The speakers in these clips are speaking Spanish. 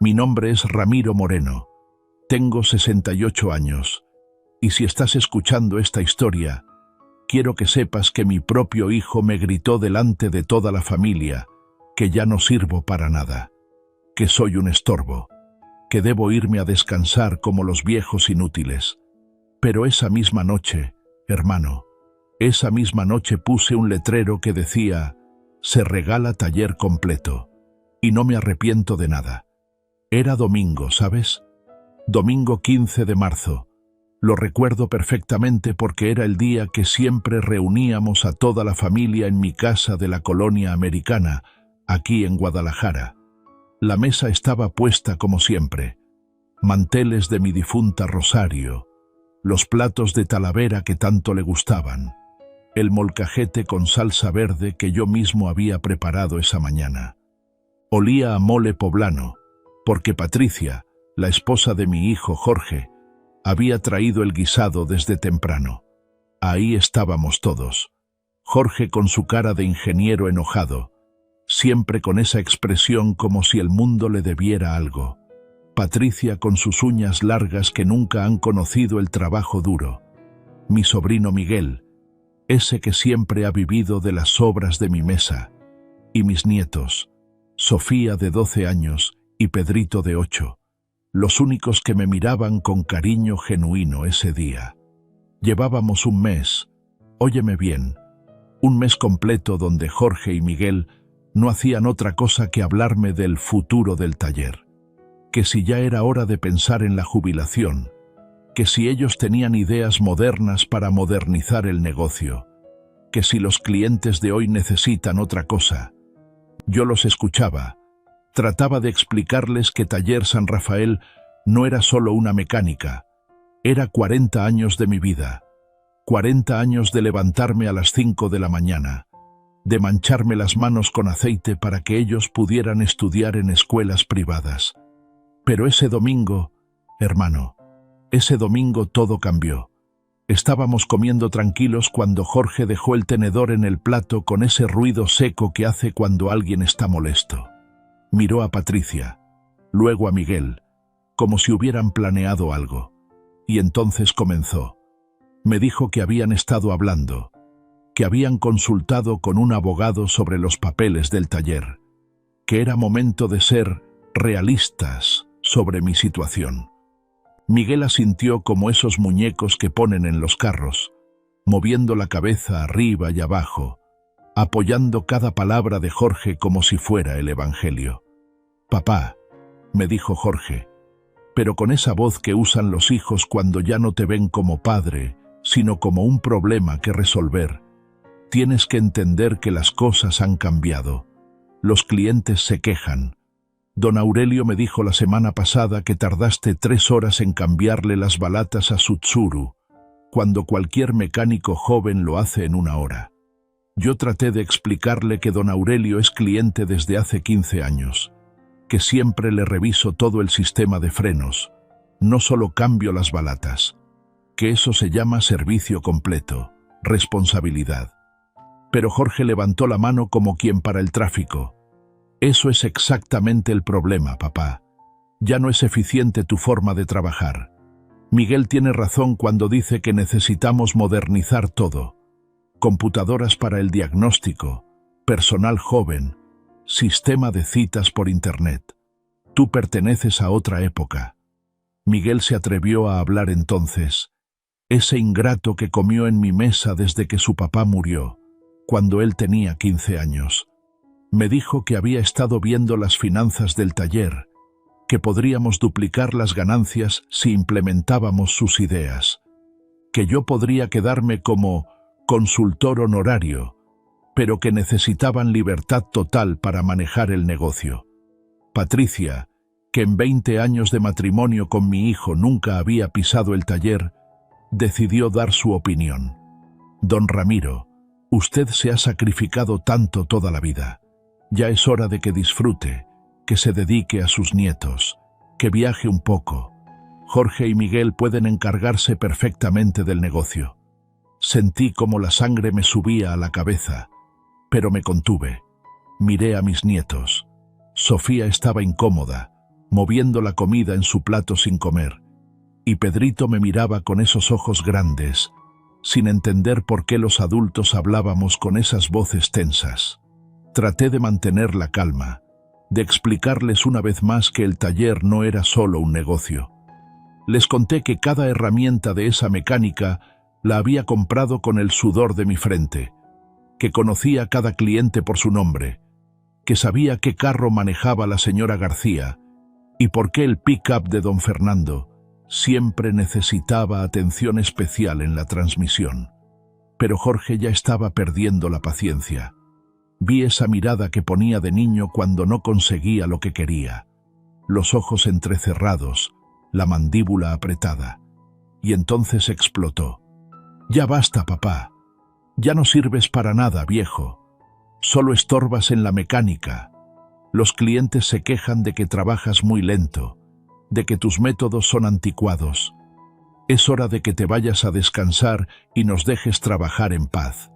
Mi nombre es Ramiro Moreno. Tengo 68 años. Y si estás escuchando esta historia, quiero que sepas que mi propio hijo me gritó delante de toda la familia que ya no sirvo para nada, que soy un estorbo, que debo irme a descansar como los viejos inútiles. Pero esa misma noche, hermano, esa misma noche puse un letrero que decía: se regala taller completo. Y no me arrepiento de nada. Era domingo, ¿sabes? Domingo 15 de marzo. Lo recuerdo perfectamente porque era el día que siempre reuníamos a toda la familia en mi casa de la colonia americana, aquí en Guadalajara. La mesa estaba puesta como siempre. Manteles de mi difunta Rosario, los platos de Talavera que tanto le gustaban, el molcajete con salsa verde que yo mismo había preparado esa mañana. Olía a mole poblano, porque Patricia, la esposa de mi hijo Jorge, había traído el guisado desde temprano. Ahí estábamos todos. Jorge con su cara de ingeniero enojado, siempre con esa expresión como si el mundo le debiera algo. Patricia con sus uñas largas que nunca han conocido el trabajo duro. Mi sobrino Miguel, ese que siempre ha vivido de las sobras de mi mesa. Y mis nietos, Sofía de 12 años y Pedrito de 8, los únicos que me miraban con cariño genuino ese día. Llevábamos un mes, óyeme bien, un mes completo donde Jorge y Miguel no hacían otra cosa que hablarme del futuro del taller, que si ya era hora de pensar en la jubilación, que si ellos tenían ideas modernas para modernizar el negocio, que si los clientes de hoy necesitan otra cosa. Yo los escuchaba, trataba de explicarles que Taller San Rafael no era solo una mecánica, era 40 años de mi vida, 40 años de levantarme a las 5 de la mañana, de mancharme las manos con aceite para que ellos pudieran estudiar en escuelas privadas. Pero ese domingo, hermano, ese domingo todo cambió. Estábamos comiendo tranquilos cuando Jorge dejó el tenedor en el plato con ese ruido seco que hace cuando alguien está molesto. Miró a Patricia, luego a Miguel, como si hubieran planeado algo. Y entonces comenzó. Me dijo que habían estado hablando, que habían consultado con un abogado sobre los papeles del taller, que era momento de ser realistas sobre mi situación. Miguel asintió como esos muñecos que ponen en los carros, moviendo la cabeza arriba y abajo, apoyando cada palabra de Jorge como si fuera el Evangelio. «Papá», me dijo Jorge, pero con esa voz que usan los hijos cuando ya no te ven como padre, sino como un problema que resolver. «Tienes que entender que las cosas han cambiado. Los clientes se quejan. Don Aurelio me dijo la semana pasada que tardaste 3 horas en cambiarle las balatas a su Tsuru, cuando cualquier mecánico joven lo hace en 1 hora. Yo traté de explicarle que don Aurelio es cliente desde hace 15 años, que siempre le reviso todo el sistema de frenos, no solo cambio las balatas, que eso se llama servicio completo, responsabilidad. Pero Jorge levantó la mano como quien para el tráfico. Eso es exactamente el problema, papá. Ya no es eficiente tu forma de trabajar. Miguel tiene razón cuando dice que necesitamos modernizar todo. Computadoras para el diagnóstico, personal joven, sistema de citas por internet. Tú perteneces a otra época. Miguel se atrevió a hablar entonces. Ese ingrato que comió en mi mesa desde que su papá murió, cuando él tenía 15 años. Me dijo que había estado viendo las finanzas del taller, que podríamos duplicar las ganancias si implementábamos sus ideas, que yo podría quedarme como consultor honorario, pero que necesitaban libertad total para manejar el negocio. Patricia, que en 20 años de matrimonio con mi hijo nunca había pisado el taller, decidió dar su opinión. Don Ramiro, usted se ha sacrificado tanto toda la vida. Ya es hora de que disfrute, que se dedique a sus nietos, que viaje un poco. Jorge y Miguel pueden encargarse perfectamente del negocio. Sentí como la sangre me subía a la cabeza, pero me contuve. Miré a mis nietos. Sofía estaba incómoda, moviendo la comida en su plato sin comer, y Pedrito me miraba con esos ojos grandes, sin entender por qué los adultos hablábamos con esas voces tensas. Traté de mantener la calma, de explicarles una vez más que el taller no era solo un negocio. Les conté que cada herramienta de esa mecánica la había comprado con el sudor de mi frente, que conocía a cada cliente por su nombre, que sabía qué carro manejaba la señora García y por qué el pick-up de don Fernando siempre necesitaba atención especial en la transmisión. Pero Jorge ya estaba perdiendo la paciencia. Vi esa mirada que ponía de niño cuando no conseguía lo que quería, los ojos entrecerrados, la mandíbula apretada. Y entonces explotó. «Ya basta, papá. Ya no sirves para nada, viejo. Solo estorbas en la mecánica. Los clientes se quejan de que trabajas muy lento, de que tus métodos son anticuados. Es hora de que te vayas a descansar y nos dejes trabajar en paz».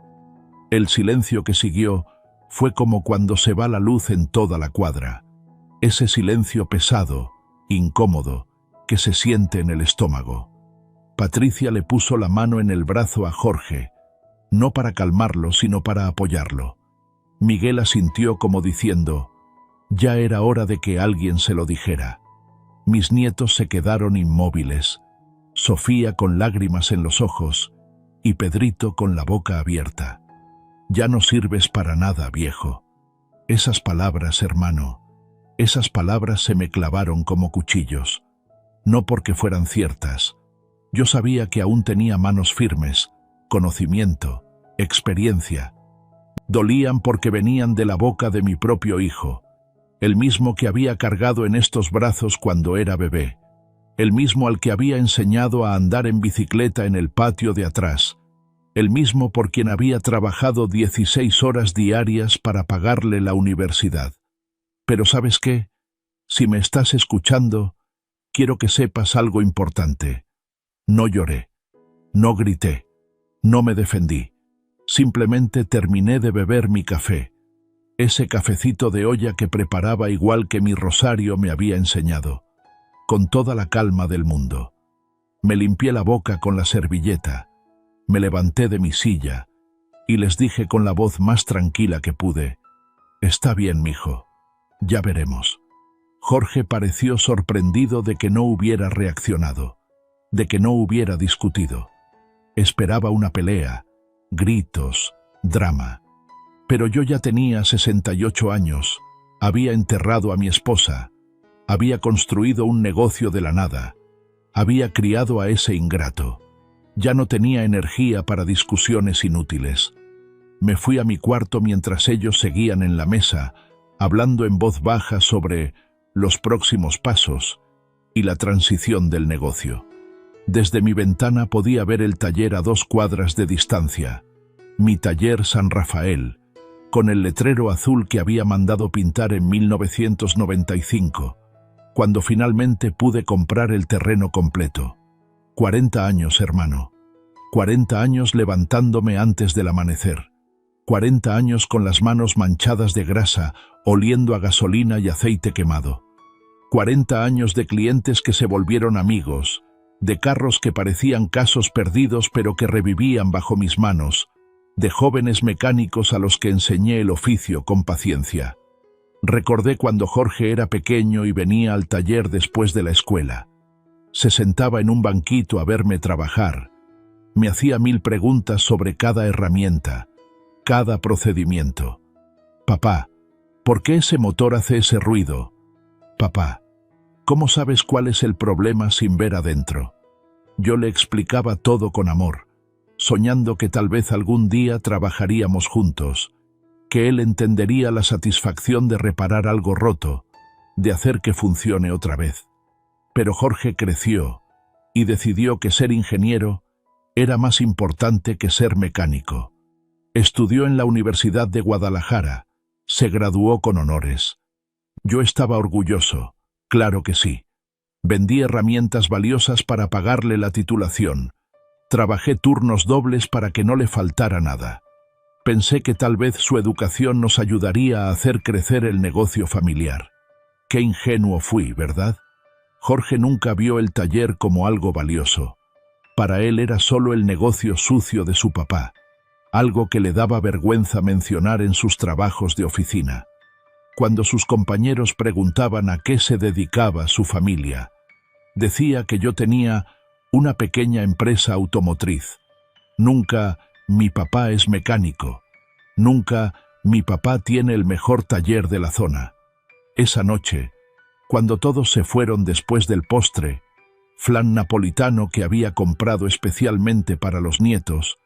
El silencio que siguió fue como cuando se va la luz en toda la cuadra. Ese silencio pesado, incómodo, que se siente en el estómago. Patricia le puso la mano en el brazo a Jorge, no para calmarlo, sino para apoyarlo. Miguel asintió como diciendo, ya era hora de que alguien se lo dijera. Mis nietos se quedaron inmóviles, Sofía con lágrimas en los ojos y Pedrito con la boca abierta. Ya no sirves para nada, viejo. Esas palabras, hermano, esas palabras se me clavaron como cuchillos. No porque fueran ciertas. Yo sabía que aún tenía manos firmes, conocimiento, experiencia. Dolían porque venían de la boca de mi propio hijo, el mismo que había cargado en estos brazos cuando era bebé, el mismo al que había enseñado a andar en bicicleta en el patio de atrás, el mismo por quien había trabajado 16 horas diarias para pagarle la universidad. Pero ¿sabes qué? Si me estás escuchando, quiero que sepas algo importante. No lloré, no grité, no me defendí. Simplemente terminé de beber mi café, ese cafecito de olla que preparaba igual que mi Rosario me había enseñado, con toda la calma del mundo. Me limpié la boca con la servilleta, me levanté de mi silla y les dije con la voz más tranquila que pude, «Está bien, mijo, ya veremos». Jorge pareció sorprendido de que no hubiera reaccionado, de que no hubiera discutido. Esperaba una pelea, gritos, drama. Pero yo ya tenía 68 años, había enterrado a mi esposa, había construido un negocio de la nada, había criado a ese ingrato. Ya no tenía energía para discusiones inútiles. Me fui a mi cuarto mientras ellos seguían en la mesa, hablando en voz baja sobre los próximos pasos y la transición del negocio. Desde mi ventana podía ver el taller a 2 cuadras de distancia, mi taller San Rafael, con el letrero azul que había mandado pintar en 1995, cuando finalmente pude comprar el terreno completo. 40 años, hermano. 40 años levantándome antes del amanecer. 40 años con las manos manchadas de grasa, oliendo a gasolina y aceite quemado. 40 años de clientes que se volvieron amigos, de carros que parecían casos perdidos pero que revivían bajo mis manos, de jóvenes mecánicos a los que enseñé el oficio con paciencia. Recordé cuando Jorge era pequeño y venía al taller después de la escuela. Se sentaba en un banquito a verme trabajar. Me hacía 1000 preguntas sobre cada herramienta, cada procedimiento. «Papá, ¿por qué ese motor hace ese ruido? Papá, ¿cómo sabes cuál es el problema sin ver adentro?» Yo le explicaba todo con amor, soñando que tal vez algún día trabajaríamos juntos, que él entendería la satisfacción de reparar algo roto, de hacer que funcione otra vez. Pero Jorge creció y decidió que ser ingeniero era más importante que ser mecánico. Estudió en la Universidad de Guadalajara, se graduó con honores. Yo estaba orgulloso, claro que sí. Vendí herramientas valiosas para pagarle la titulación. Trabajé turnos dobles para que no le faltara nada. Pensé que tal vez su educación nos ayudaría a hacer crecer el negocio familiar. Qué ingenuo fui, ¿verdad? Jorge nunca vio el taller como algo valioso. Para él era solo el negocio sucio de su papá, algo que le daba vergüenza mencionar en sus trabajos de oficina. Cuando sus compañeros preguntaban a qué se dedicaba su familia, decía que yo tenía una pequeña empresa automotriz. Nunca, mi papá es mecánico. Nunca, mi papá tiene el mejor taller de la zona. Esa noche, cuando todos se fueron después del postre, flan napolitano que había comprado especialmente para los nietos,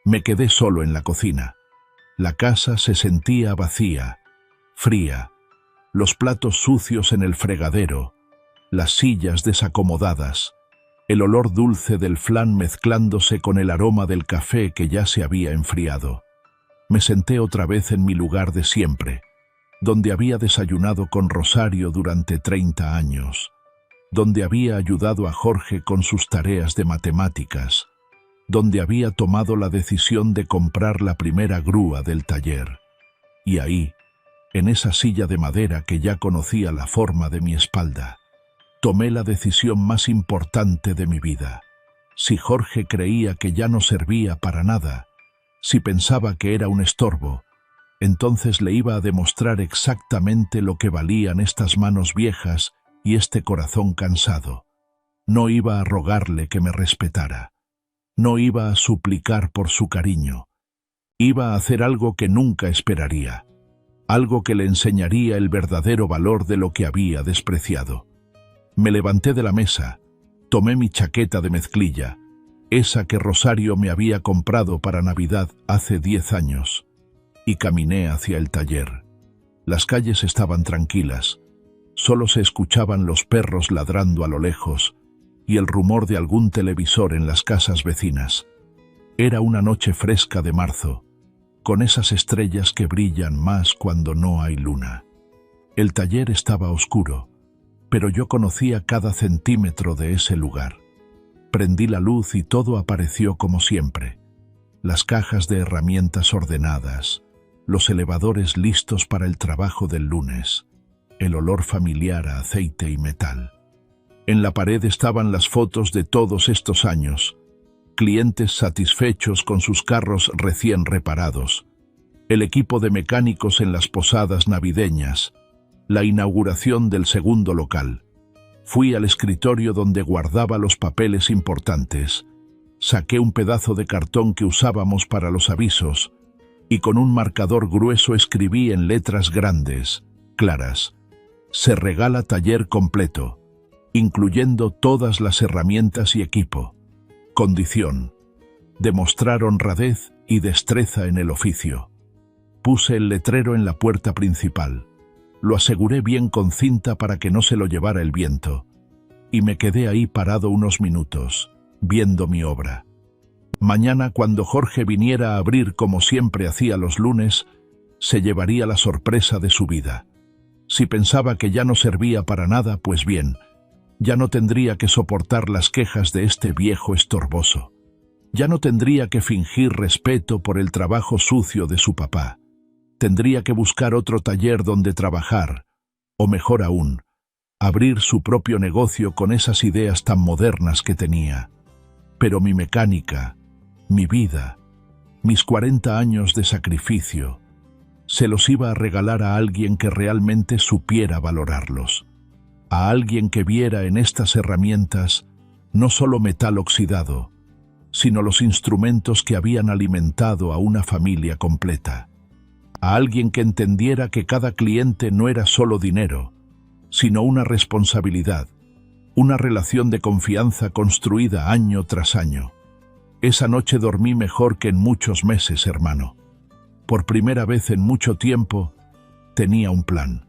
me quedé solo en la cocina. La casa se sentía vacía, fría, los platos sucios en el fregadero, las sillas desacomodadas, el olor dulce del flan mezclándose con el aroma del café que ya se había enfriado. Me senté otra vez en mi lugar de siempre, donde había desayunado con Rosario durante 30 años, donde había ayudado a Jorge con sus tareas de matemáticas, donde había tomado la decisión de comprar la primera grúa del taller. Y ahí, en esa silla de madera que ya conocía la forma de mi espalda, tomé la decisión más importante de mi vida. Si Jorge creía que ya no servía para nada, si pensaba que era un estorbo, entonces le iba a demostrar exactamente lo que valían estas manos viejas y este corazón cansado. No iba a rogarle que me respetara. No iba a suplicar por su cariño. Iba a hacer algo que nunca esperaría. Algo que le enseñaría el verdadero valor de lo que había despreciado. Me levanté de la mesa, tomé mi chaqueta de mezclilla, esa que Rosario me había comprado para Navidad hace 10 años, y caminé hacia el taller. Las calles estaban tranquilas, solo se escuchaban los perros ladrando a lo lejos y el rumor de algún televisor en las casas vecinas. Era una noche fresca de marzo, con esas estrellas que brillan más cuando no hay luna. El taller estaba oscuro, pero yo conocía cada centímetro de ese lugar. Prendí la luz y todo apareció como siempre. Las cajas de herramientas ordenadas, los elevadores listos para el trabajo del lunes, el olor familiar a aceite y metal. En la pared estaban las fotos de todos estos años, clientes satisfechos con sus carros recién reparados, el equipo de mecánicos en las posadas navideñas, la inauguración del segundo local. Fui al escritorio donde guardaba los papeles importantes, saqué un pedazo de cartón que usábamos para los avisos y con un marcador grueso escribí en letras grandes, claras: se regala taller completo, incluyendo todas las herramientas y equipo. Condición: demostrar honradez y destreza en el oficio. Puse el letrero en la puerta principal. Lo aseguré bien con cinta para que no se lo llevara el viento, y me quedé ahí parado unos minutos, viendo mi obra. Mañana, cuando Jorge viniera a abrir como siempre hacía los lunes, se llevaría la sorpresa de su vida. Si pensaba que ya no servía para nada, pues bien, ya no tendría que soportar las quejas de este viejo estorboso. Ya no tendría que fingir respeto por el trabajo sucio de su papá. Tendría que buscar otro taller donde trabajar, o mejor aún, abrir su propio negocio con esas ideas tan modernas que tenía. Pero mi mecánica, mi vida, mis 40 años de sacrificio, se los iba a regalar a alguien que realmente supiera valorarlos. A alguien que viera en estas herramientas no solo metal oxidado, sino los instrumentos que habían alimentado a una familia completa. A alguien que entendiera que cada cliente no era solo dinero, sino una responsabilidad, una relación de confianza construida año tras año. Esa noche dormí mejor que en muchos meses, hermano. Por primera vez en mucho tiempo, tenía un plan.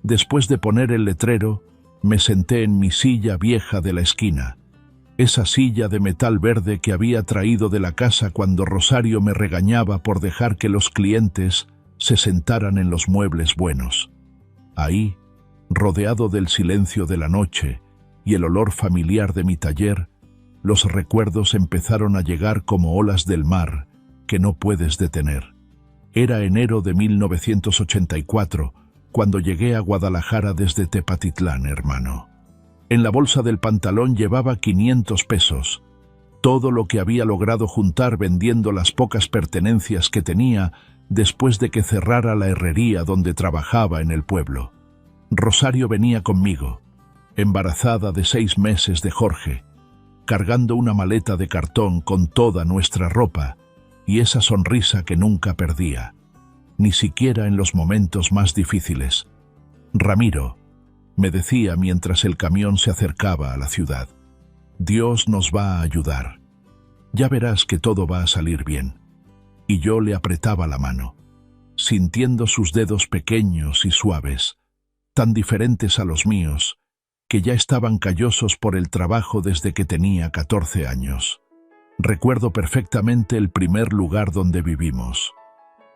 Después de poner el letrero, me senté en mi silla vieja de la esquina, esa silla de metal verde que había traído de la casa cuando Rosario me regañaba por dejar que los clientes se sentaran en los muebles buenos. Ahí, rodeado del silencio de la noche y el olor familiar de mi taller, los recuerdos empezaron a llegar como olas del mar que no puedes detener. Era enero de 1984, cuando llegué a Guadalajara desde Tepatitlán, hermano. En la bolsa del pantalón llevaba 500 pesos, todo lo que había logrado juntar vendiendo las pocas pertenencias que tenía después de que cerrara la herrería donde trabajaba en el pueblo. Rosario venía conmigo, embarazada de 6 meses de Jorge, cargando una maleta de cartón con toda nuestra ropa y esa sonrisa que nunca perdía, ni siquiera en los momentos más difíciles. «Ramiro», me decía mientras el camión se acercaba a la ciudad, «Dios nos va a ayudar. Ya verás que todo va a salir bien». Y yo le apretaba la mano, sintiendo sus dedos pequeños y suaves, tan diferentes a los míos, que ya estaban callosos por el trabajo desde que tenía 14 años. Recuerdo perfectamente el primer lugar donde vivimos,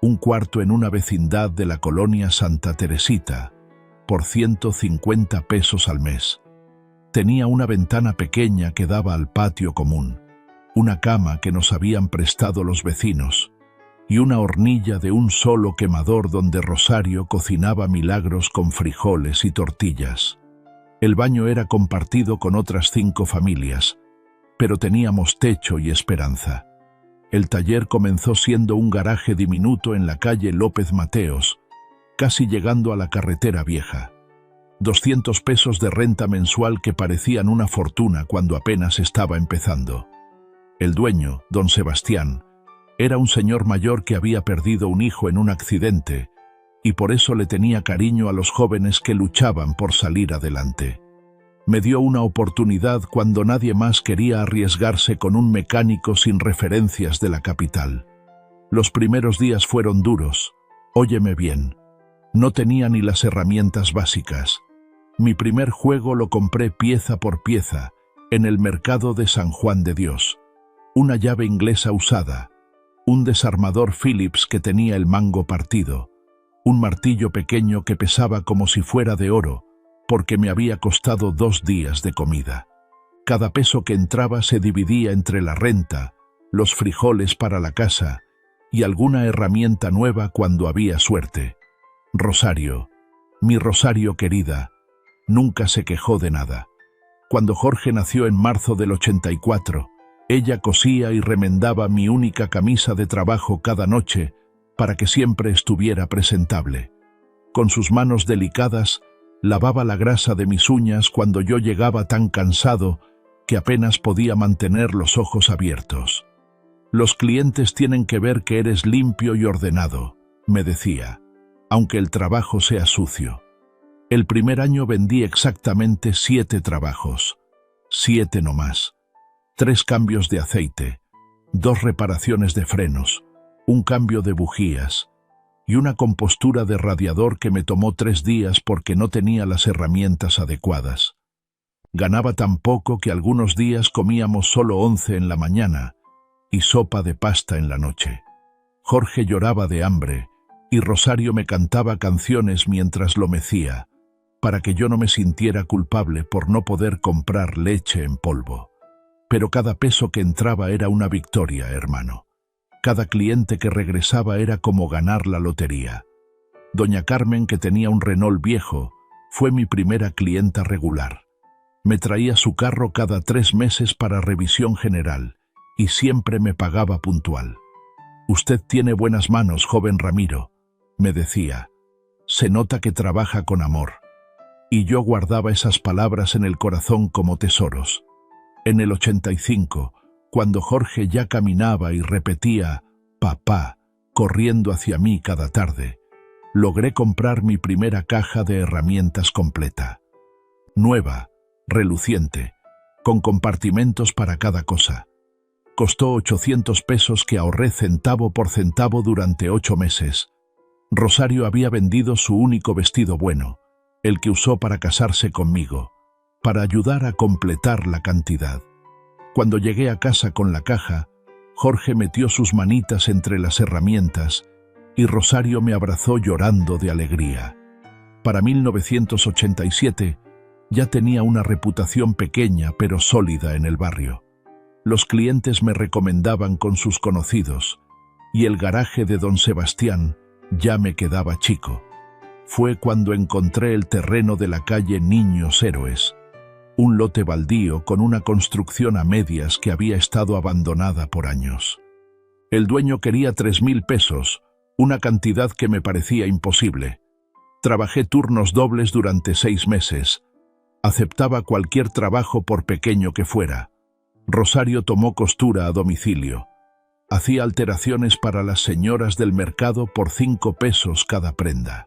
un cuarto en una vecindad de la colonia Santa Teresita, por 150 pesos al mes. Tenía una ventana pequeña que daba al patio común, una cama que nos habían prestado los vecinos, y una hornilla de un solo quemador donde Rosario cocinaba milagros con frijoles y tortillas. El baño era compartido con otras 5 familias, pero teníamos techo y esperanza. El taller comenzó siendo un garaje diminuto en la calle López Mateos, casi llegando a la carretera vieja. 200 pesos de renta mensual que parecían una fortuna cuando apenas estaba empezando. El dueño, don Sebastián, era un señor mayor que había perdido un hijo en un accidente y por eso le tenía cariño a los jóvenes que luchaban por salir adelante. Me dio una oportunidad cuando nadie más quería arriesgarse con un mecánico sin referencias de la capital. Los primeros días fueron duros. Óyeme bien, no tenía ni las herramientas básicas. Mi primer juego lo compré pieza por pieza en el mercado de San Juan de Dios. Una llave inglesa usada, un desarmador Phillips que tenía el mango partido, un martillo pequeño que pesaba como si fuera de oro, porque me había costado 2 días de comida. Cada peso que entraba se dividía entre la renta, los frijoles para la casa y alguna herramienta nueva cuando había suerte. Rosario, mi Rosario querida, nunca se quejó de nada. Cuando Jorge nació en marzo del 84, ella cosía y remendaba mi única camisa de trabajo cada noche para que siempre estuviera presentable. Con sus manos delicadas, lavaba la grasa de mis uñas cuando yo llegaba tan cansado que apenas podía mantener los ojos abiertos. «Los clientes tienen que ver que eres limpio y ordenado», me decía, «aunque el trabajo sea sucio». El primer año vendí exactamente 7 trabajos, 7 no más. 3 cambios de aceite, 2 reparaciones de frenos, un cambio de bujías y una compostura de radiador que me tomó 3 días porque no tenía las herramientas adecuadas. Ganaba tan poco que algunos días comíamos solo 11 en la mañana y sopa de pasta en la noche. Jorge lloraba de hambre y Rosario me cantaba canciones mientras lo mecía, para que yo no me sintiera culpable por no poder comprar leche en polvo. Pero cada peso que entraba era una victoria, hermano. Cada cliente que regresaba era como ganar la lotería. Doña Carmen, que tenía un Renault viejo, fue mi primera clienta regular. Me traía su carro cada 3 meses para revisión general y siempre me pagaba puntual. «Usted tiene buenas manos, joven Ramiro», me decía. «Se nota que trabaja con amor». Y yo guardaba esas palabras en el corazón como tesoros. En el 85, cuando Jorge ya caminaba y repetía «papá», corriendo hacia mí cada tarde, logré comprar mi primera caja de herramientas completa. Nueva, reluciente, con compartimentos para cada cosa. Costó 800 pesos que ahorré centavo por centavo durante 8 meses. Rosario había vendido su único vestido bueno, el que usó para casarse conmigo, para ayudar a completar la cantidad. Cuando llegué a casa con la caja, Jorge metió sus manitas entre las herramientas y Rosario me abrazó llorando de alegría. Para 1987 ya tenía una reputación pequeña pero sólida en el barrio. Los clientes me recomendaban con sus conocidos y el garaje de don Sebastián ya me quedaba chico. fue cuando encontré el terreno de la calle Niños Héroes, un lote baldío con una construcción a medias que había estado abandonada por años. El dueño quería 3.000 pesos, una cantidad que me parecía imposible. Trabajé turnos dobles durante 6 meses. Aceptaba cualquier trabajo por pequeño que fuera. Rosario tomó costura a domicilio. Hacía alteraciones para las señoras del mercado por 5 pesos cada prenda.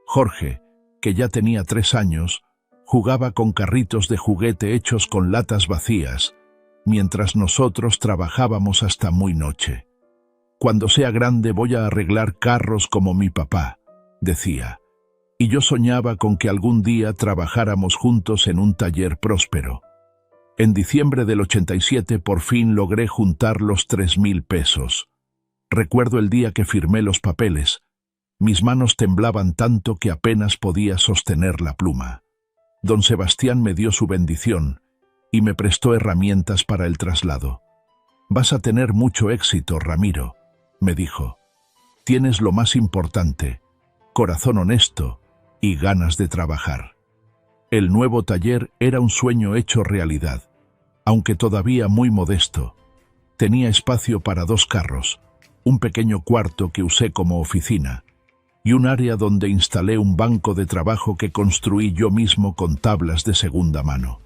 Jorge, que ya tenía 3 años, jugaba con carritos de juguete hechos con latas vacías, mientras nosotros trabajábamos hasta muy noche. «Cuando sea grande voy a arreglar carros como mi papá», decía, y yo soñaba con que algún día trabajáramos juntos en un taller próspero. En diciembre del 87 por fin logré juntar los 3.000 pesos. Recuerdo el día que firmé los papeles. Mis manos temblaban tanto que apenas podía sostener la pluma. Don Sebastián me dio su bendición y me prestó herramientas para el traslado. «Vas a tener mucho éxito, Ramiro», me dijo. «Tienes lo más importante, corazón honesto y ganas de trabajar». El nuevo taller era un sueño hecho realidad, aunque todavía muy modesto. Tenía espacio para 2 carros, un pequeño cuarto que usé como oficina y un área donde instalé un banco de trabajo que construí yo mismo con tablas de segunda mano.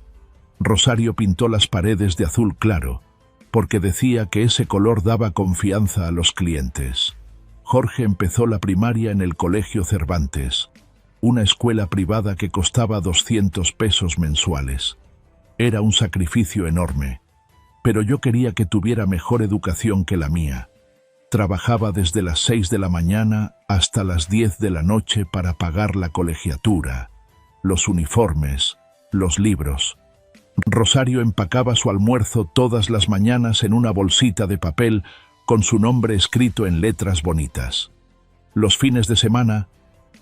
Rosario pintó las paredes de azul claro, porque decía que ese color daba confianza a los clientes. Jorge empezó la primaria en el Colegio Cervantes, una escuela privada que costaba 200 pesos mensuales. Era un sacrificio enorme, pero yo quería que tuviera mejor educación que la mía. Trabajaba desde las 6 de la mañana hasta las 10 de la noche para pagar la colegiatura, los uniformes, los libros. Rosario empacaba su almuerzo todas las mañanas en una bolsita de papel con su nombre escrito en letras bonitas. Los fines de semana,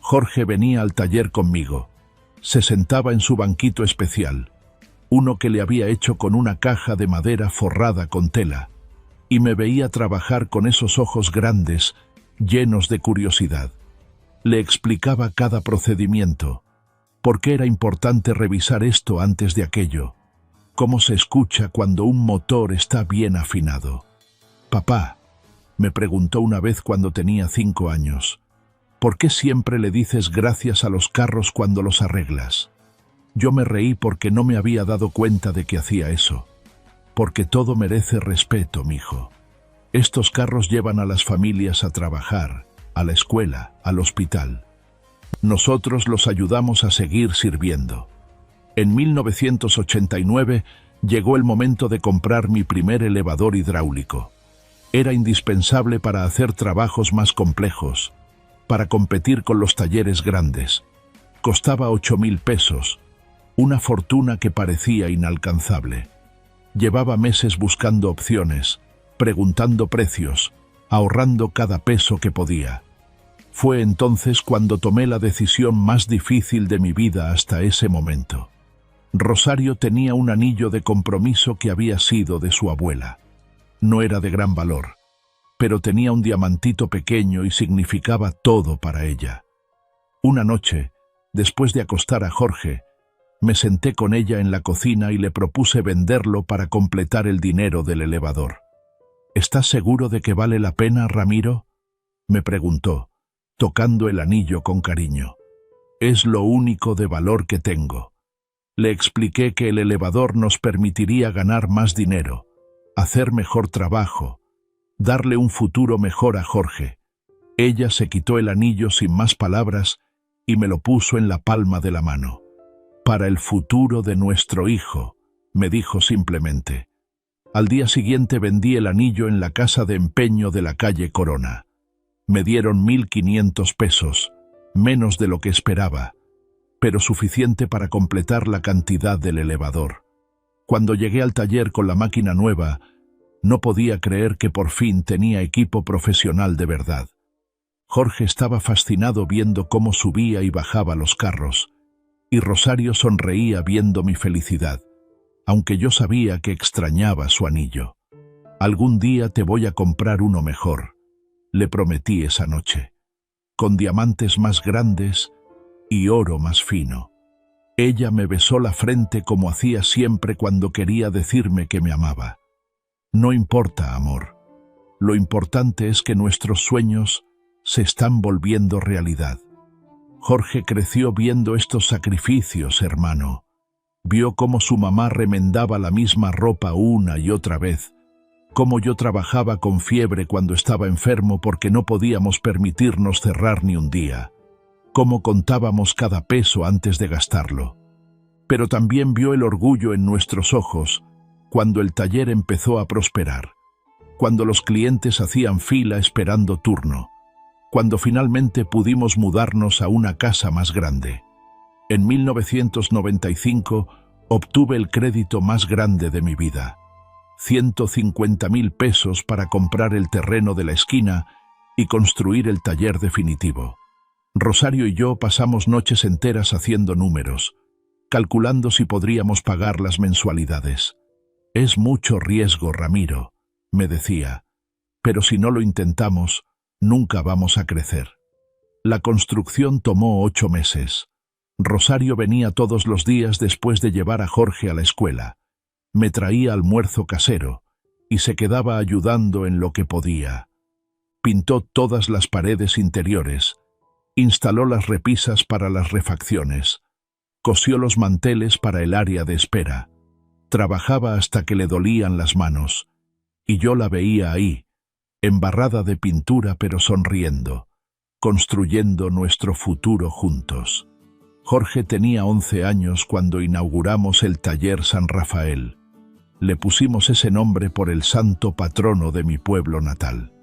Jorge venía al taller conmigo. Se sentaba en su banquito especial, uno que le había hecho con una caja de madera forrada con tela, y me veía trabajar con esos ojos grandes, llenos de curiosidad. Le explicaba cada procedimiento, por qué era importante revisar esto antes de aquello, cómo se escucha cuando un motor está bien afinado. «Papá», me preguntó una vez cuando tenía 5 años, «¿por qué siempre le dices gracias a los carros cuando los arreglas?». Yo me reí porque no me había dado cuenta de que hacía eso. «Porque todo merece respeto, mijo. Estos carros llevan a las familias a trabajar, a la escuela, al hospital. Nosotros los ayudamos a seguir sirviendo». En 1989 llegó el momento de comprar mi primer elevador hidráulico. Era indispensable para hacer trabajos más complejos, para competir con los talleres grandes. Costaba 8.000 pesos, una fortuna que parecía inalcanzable. Llevaba meses buscando opciones, preguntando precios, ahorrando cada peso que podía. Fue entonces cuando tomé la decisión más difícil de mi vida hasta ese momento. Rosario tenía un anillo de compromiso que había sido de su abuela. No era de gran valor, pero tenía un diamantito pequeño y significaba todo para ella. Una noche, después de acostar a Jorge, me senté con ella en la cocina y le propuse venderlo para completar el dinero del elevador. «¿Estás seguro de que vale la pena, Ramiro?», me preguntó, tocando el anillo con cariño. «Es lo único de valor que tengo». Le expliqué que el elevador nos permitiría ganar más dinero, hacer mejor trabajo, darle un futuro mejor a Jorge. Ella se quitó el anillo sin más palabras y me lo puso en la palma de la mano. «Para el futuro de nuestro hijo», me dijo simplemente. Al día siguiente vendí el anillo en la casa de empeño de la calle Corona. Me dieron 1.500 pesos, menos de lo que esperaba, pero suficiente para completar la cantidad del elevador. Cuando llegué al taller con la máquina nueva, no podía creer que por fin tenía equipo profesional de verdad. Jorge estaba fascinado viendo cómo subía y bajaba los carros, y Rosario sonreía viendo mi felicidad, aunque yo sabía que extrañaba su anillo. «Algún día te voy a comprar uno mejor», le prometí esa noche, con diamantes más grandes, y oro más fino. Ella me besó la frente como hacía siempre cuando quería decirme que me amaba. No importa, amor. Lo importante es que nuestros sueños se están volviendo realidad. Jorge creció viendo estos sacrificios, hermano. Vio cómo su mamá remendaba la misma ropa una y otra vez, cómo yo trabajaba con fiebre cuando estaba enfermo porque no podíamos permitirnos cerrar ni un día, cómo contábamos cada peso antes de gastarlo. Pero también vio el orgullo en nuestros ojos cuando el taller empezó a prosperar, cuando los clientes hacían fila esperando turno, cuando finalmente pudimos mudarnos a una casa más grande. En 1995 obtuve el crédito más grande de mi vida, 150.000 pesos para comprar el terreno de la esquina y construir el taller definitivo. Rosario y yo pasamos noches enteras haciendo números, calculando si podríamos pagar las mensualidades. Es mucho riesgo, Ramiro, me decía, pero si no lo intentamos, nunca vamos a crecer. La construcción tomó 8 meses. Rosario venía todos los días después de llevar a Jorge a la escuela. Me traía almuerzo casero y se quedaba ayudando en lo que podía. Pintó todas las paredes interiores, instaló las repisas para las refacciones, cosió los manteles para el área de espera. Trabajaba hasta que le dolían las manos, y yo la veía ahí, embarrada de pintura pero sonriendo, construyendo nuestro futuro juntos. Jorge tenía 11 años cuando inauguramos el taller San Rafael. Le pusimos ese nombre por el santo patrono de mi pueblo natal.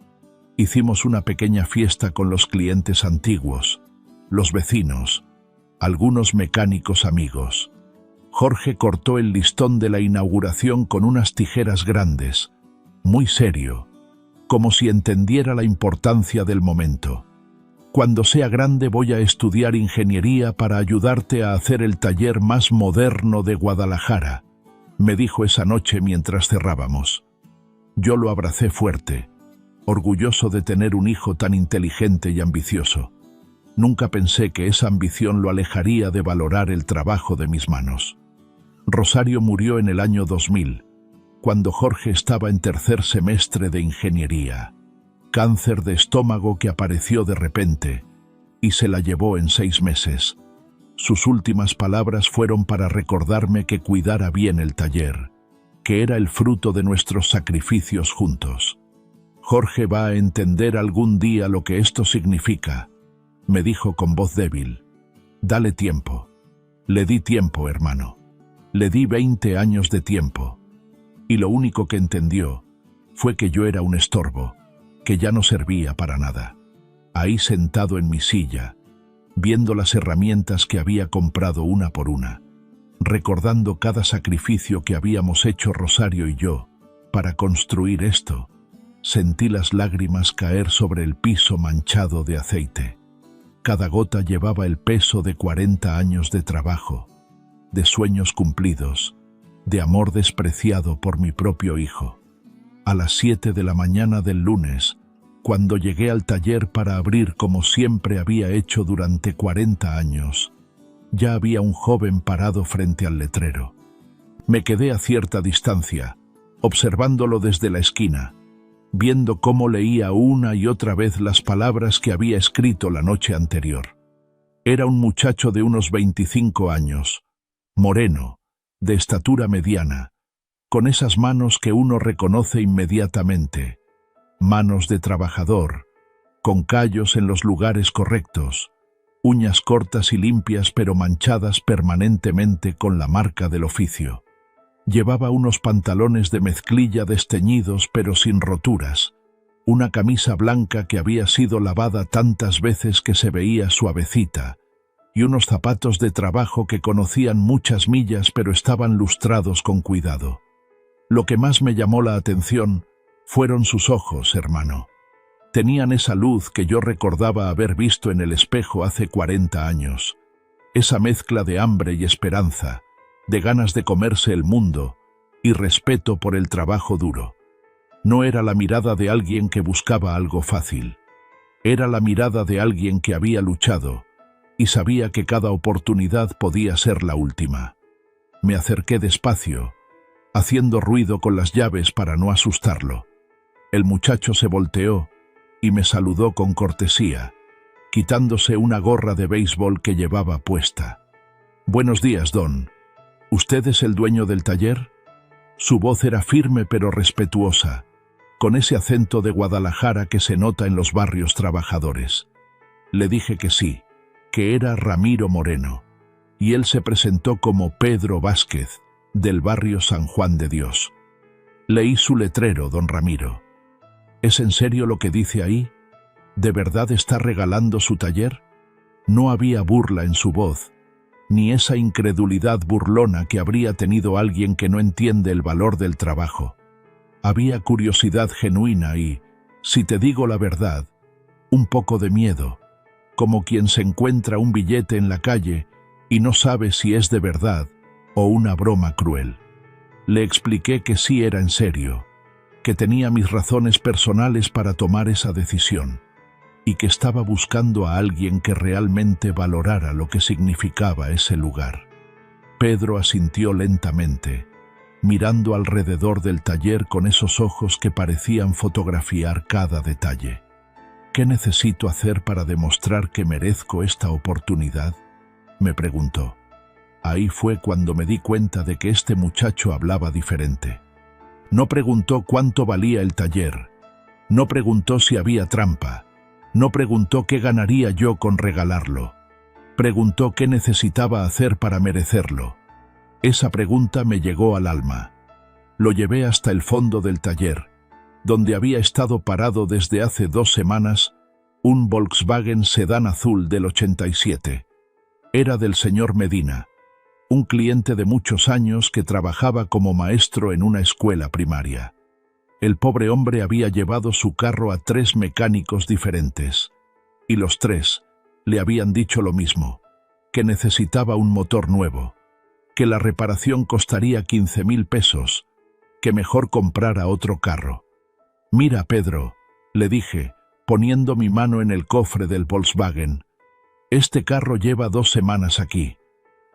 Hicimos una pequeña fiesta con los clientes antiguos, los vecinos, algunos mecánicos amigos. Jorge cortó el listón de la inauguración con unas tijeras grandes, muy serio, como si entendiera la importancia del momento. Cuando sea grande voy a estudiar ingeniería para ayudarte a hacer el taller más moderno de Guadalajara, me dijo esa noche mientras cerrábamos. Yo lo abracé fuerte, orgulloso de tener un hijo tan inteligente y ambicioso. Nunca pensé que esa ambición lo alejaría de valorar el trabajo de mis manos. Rosario murió en el año 2000, cuando Jorge estaba en tercer semestre de ingeniería. Cáncer de estómago que apareció de repente y se la llevó en 6 meses. Sus últimas palabras fueron para recordarme que cuidara bien el taller, que era el fruto de nuestros sacrificios juntos. Jorge va a entender algún día lo que esto significa, me dijo con voz débil. Dale tiempo. Le di tiempo, hermano. Le di 20 años de tiempo. Y lo único que entendió fue que yo era un estorbo, que ya no servía para nada. Ahí sentado en mi silla, viendo las herramientas que había comprado una por una, recordando cada sacrificio que habíamos hecho Rosario y yo para construir esto, sentí las lágrimas caer sobre el piso manchado de aceite. Cada gota llevaba el peso de 40 años de trabajo, de sueños cumplidos, de amor despreciado por mi propio hijo. A las 7 de la mañana del lunes, cuando llegué al taller para abrir como siempre había hecho durante 40 años, ya había un joven parado frente al letrero. Me quedé a cierta distancia, observándolo desde la esquina, viendo cómo leía una y otra vez las palabras que había escrito la noche anterior. Era un muchacho de unos 25 años, moreno, de estatura mediana, con esas manos que uno reconoce inmediatamente, manos de trabajador, con callos en los lugares correctos, uñas cortas y limpias pero manchadas permanentemente con la marca del oficio. Llevaba unos pantalones de mezclilla desteñidos pero sin roturas, una camisa blanca que había sido lavada tantas veces que se veía suavecita, y unos zapatos de trabajo que conocían muchas millas pero estaban lustrados con cuidado. Lo que más me llamó la atención fueron sus ojos, hermano. Tenían esa luz que yo recordaba haber visto en el espejo hace 40 años, esa mezcla de hambre y esperanza, de ganas de comerse el mundo y respeto por el trabajo duro. No era la mirada de alguien que buscaba algo fácil. Era la mirada de alguien que había luchado, y sabía que cada oportunidad podía ser la última. Me acerqué despacio, haciendo ruido con las llaves para no asustarlo. El muchacho se volteó y me saludó con cortesía, quitándose una gorra de béisbol que llevaba puesta. «Buenos días, don. ¿Usted es el dueño del taller?» Su voz era firme pero respetuosa, con ese acento de Guadalajara que se nota en los barrios trabajadores. Le dije que sí, que era Ramiro Moreno, y él se presentó como Pedro Vázquez, del barrio San Juan de Dios. Leí su letrero, don Ramiro. ¿Es en serio lo que dice ahí? ¿De verdad está regalando su taller? No había burla en su voz, ni esa incredulidad burlona que habría tenido alguien que no entiende el valor del trabajo. Había curiosidad genuina y, si te digo la verdad, un poco de miedo, como quien se encuentra un billete en la calle y no sabe si es de verdad o una broma cruel. Le expliqué que sí era en serio, que tenía mis razones personales para tomar esa decisión, y que estaba buscando a alguien que realmente valorara lo que significaba ese lugar. Pedro asintió lentamente, mirando alrededor del taller con esos ojos que parecían fotografiar cada detalle. ¿Qué necesito hacer para demostrar que merezco esta oportunidad?, me preguntó. Ahí fue cuando me di cuenta de que este muchacho hablaba diferente. No preguntó cuánto valía el taller, no preguntó si había trampa, no preguntó qué ganaría yo con regalarlo. Preguntó qué necesitaba hacer para merecerlo. Esa pregunta me llegó al alma. Lo llevé hasta el fondo del taller, donde había estado parado desde hace 2 semanas un Volkswagen sedán azul del 87. Era del señor Medina, un cliente de muchos años que trabajaba como maestro en una escuela primaria. El pobre hombre había llevado su carro a 3 mecánicos diferentes, y los 3 le habían dicho lo mismo, que necesitaba un motor nuevo, que la reparación costaría 15.000 pesos, que mejor comprara otro carro. «Mira, Pedro», le dije, poniendo mi mano en el cofre del Volkswagen, «este carro lleva 2 semanas aquí.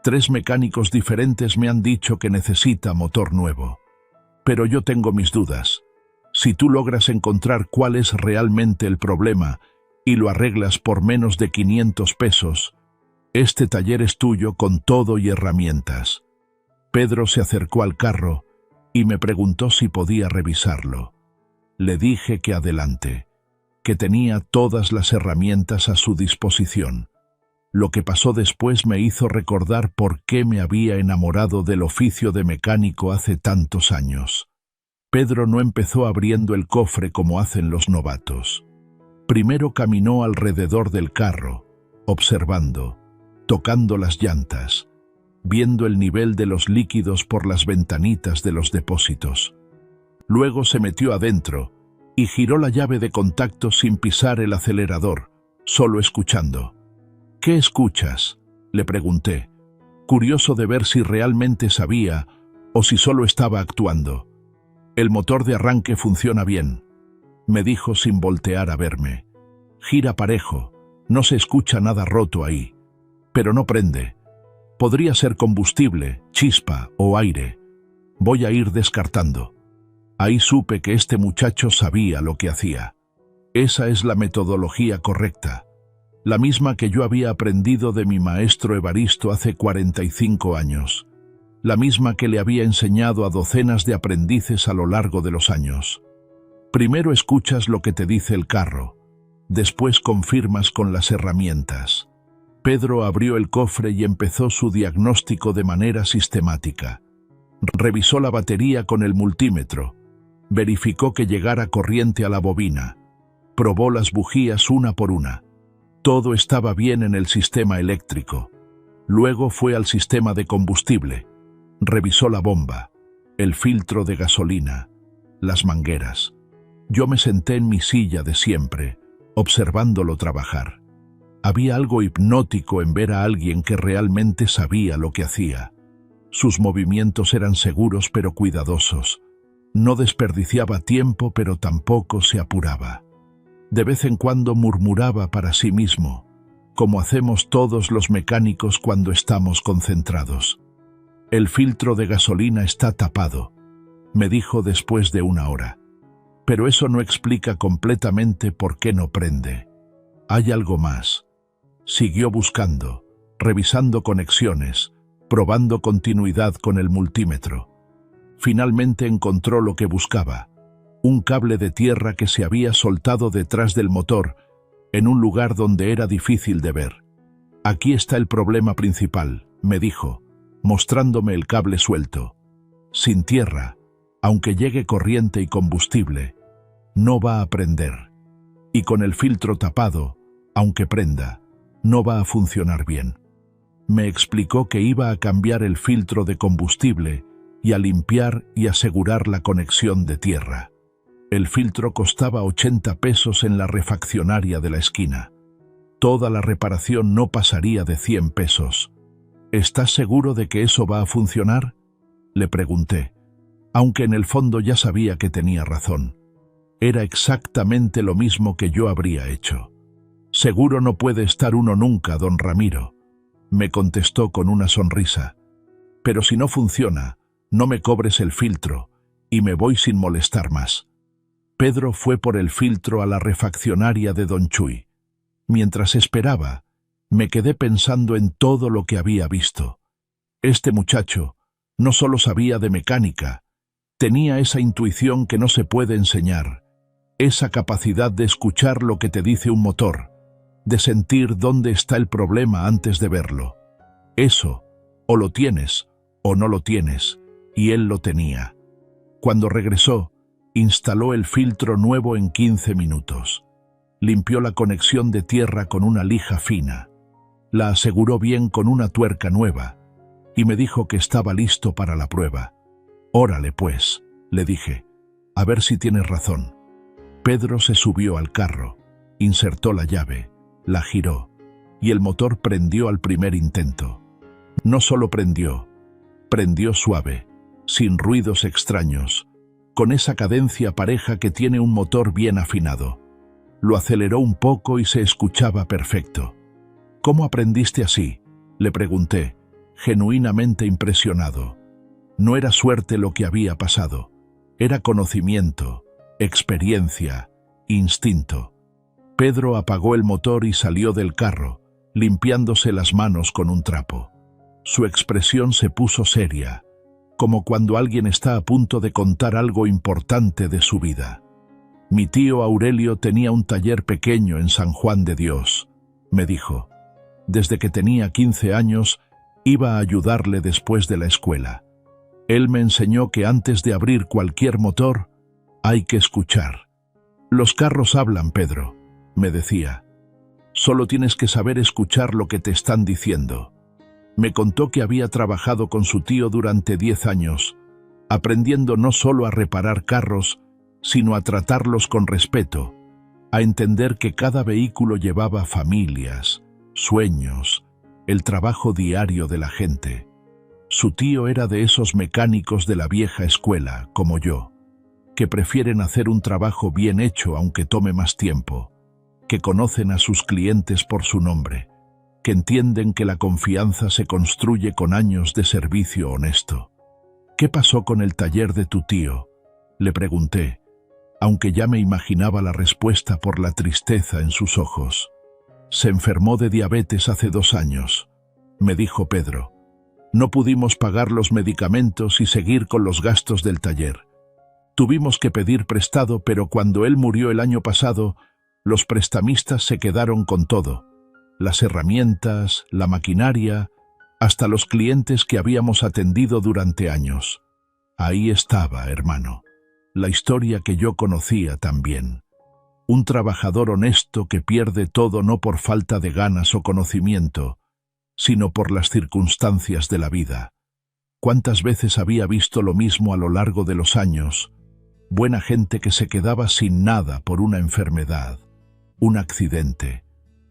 3 mecánicos diferentes me han dicho que necesita motor nuevo. Pero yo tengo mis dudas. Si tú logras encontrar cuál es realmente el problema y lo arreglas por menos de 500 pesos, este taller es tuyo con todo y herramientas». Pedro se acercó al carro y me preguntó si podía revisarlo. Le dije que adelante, que tenía todas las herramientas a su disposición. Lo que pasó después me hizo recordar por qué me había enamorado del oficio de mecánico hace tantos años. Pedro no empezó abriendo el cofre como hacen los novatos. Primero caminó alrededor del carro, observando, tocando las llantas, viendo el nivel de los líquidos por las ventanitas de los depósitos. Luego se metió adentro y giró la llave de contacto sin pisar el acelerador, solo escuchando. «¿Qué escuchas?», le pregunté, curioso de ver si realmente sabía o si solo estaba actuando. «El motor de arranque funciona bien», me dijo sin voltear a verme. «Gira parejo, no se escucha nada roto ahí. Pero no prende. Podría ser combustible, chispa o aire. Voy a ir descartando». Ahí supe que este muchacho sabía lo que hacía. Esa es la metodología correcta, la misma que yo había aprendido de mi maestro Evaristo hace 45 años, la misma que le había enseñado a docenas de aprendices a lo largo de los años. Primero escuchas lo que te dice el carro, después confirmas con las herramientas. Pedro abrió el cofre y empezó su diagnóstico de manera sistemática. Revisó la batería con el multímetro, verificó que llegara corriente a la bobina, probó las bujías una por una. Todo estaba bien en el sistema eléctrico. Luego fue al sistema de combustible, revisó la bomba, el filtro de gasolina, las mangueras. Yo me senté en mi silla de siempre, observándolo trabajar. Había algo hipnótico en ver a alguien que realmente sabía lo que hacía. Sus movimientos eran seguros pero cuidadosos. No desperdiciaba tiempo pero tampoco se apuraba. De vez en cuando murmuraba para sí mismo, como hacemos todos los mecánicos cuando estamos concentrados. El filtro de gasolina está tapado, me dijo después de una hora. Pero eso no explica completamente por qué no prende. Hay algo más. Siguió buscando, revisando conexiones, probando continuidad con el multímetro. Finalmente encontró lo que buscaba, un cable de tierra que se había soltado detrás del motor, en un lugar donde era difícil de ver. Aquí está el problema principal, me dijo, mostrándome el cable suelto. Sin tierra, aunque llegue corriente y combustible, no va a prender. Y con el filtro tapado, aunque prenda, no va a funcionar bien. Me explicó que iba a cambiar el filtro de combustible y a limpiar y asegurar la conexión de tierra. El filtro costaba 80 pesos en la refaccionaria de la esquina. Toda la reparación no pasaría de 100 pesos. ¿Estás seguro de que eso va a funcionar?, le pregunté, aunque en el fondo ya sabía que tenía razón. Era exactamente lo mismo que yo habría hecho. Seguro no puede estar uno nunca, don Ramiro, me contestó con una sonrisa. Pero si no funciona, no me cobres el filtro y me voy sin molestar más. Pedro fue por el filtro a la refaccionaria de don Chuy. Mientras esperaba, me quedé pensando en todo lo que había visto. Este muchacho no solo sabía de mecánica, tenía esa intuición que no se puede enseñar, esa capacidad de escuchar lo que te dice un motor, de sentir dónde está el problema antes de verlo. Eso, o lo tienes, o no lo tienes, y él lo tenía. Cuando regresó, instaló el filtro nuevo en 15 minutos. Limpió la conexión de tierra con una lija fina. La aseguró bien con una tuerca nueva, y me dijo que estaba listo para la prueba. «Órale pues», le dije, «a ver si tienes razón». Pedro se subió al carro, insertó la llave, la giró, y el motor prendió al primer intento. No solo prendió suave, sin ruidos extraños, con esa cadencia pareja que tiene un motor bien afinado. Lo aceleró un poco y se escuchaba perfecto. «¿Cómo aprendiste así?», le pregunté, genuinamente impresionado. No era suerte lo que había pasado, era conocimiento, experiencia, instinto. Pedro apagó el motor y salió del carro, limpiándose las manos con un trapo. Su expresión se puso seria, como cuando alguien está a punto de contar algo importante de su vida. «Mi tío Aurelio tenía un taller pequeño en San Juan de Dios», me dijo. «Desde que tenía 15 años, iba a ayudarle después de la escuela. Él me enseñó que antes de abrir cualquier motor, hay que escuchar. Los carros hablan, Pedro», me decía. «Solo tienes que saber escuchar lo que te están diciendo». Me contó que había trabajado con su tío durante 10 años, aprendiendo no solo a reparar carros, sino a tratarlos con respeto, a entender que cada vehículo llevaba familias, sueños, el trabajo diario de la gente. Su tío era de esos mecánicos de la vieja escuela, como yo, que prefieren hacer un trabajo bien hecho aunque tome más tiempo, que conocen a sus clientes por su nombre, que entienden que la confianza se construye con años de servicio honesto. «¿Qué pasó con el taller de tu tío?», le pregunté, aunque ya me imaginaba la respuesta por la tristeza en sus ojos. «Se enfermó de diabetes hace 2 años», me dijo Pedro. «No pudimos pagar los medicamentos y seguir con los gastos del taller. Tuvimos que pedir prestado, pero cuando él murió el año pasado, los prestamistas se quedaron con todo. Las herramientas, la maquinaria, hasta los clientes que habíamos atendido durante años. Ahí estaba, hermano, la historia que yo conocía también. Un trabajador honesto que pierde todo no por falta de ganas o conocimiento, sino por las circunstancias de la vida. ¿Cuántas veces había visto lo mismo a lo largo de los años? Buena gente que se quedaba sin nada por una enfermedad, un accidente,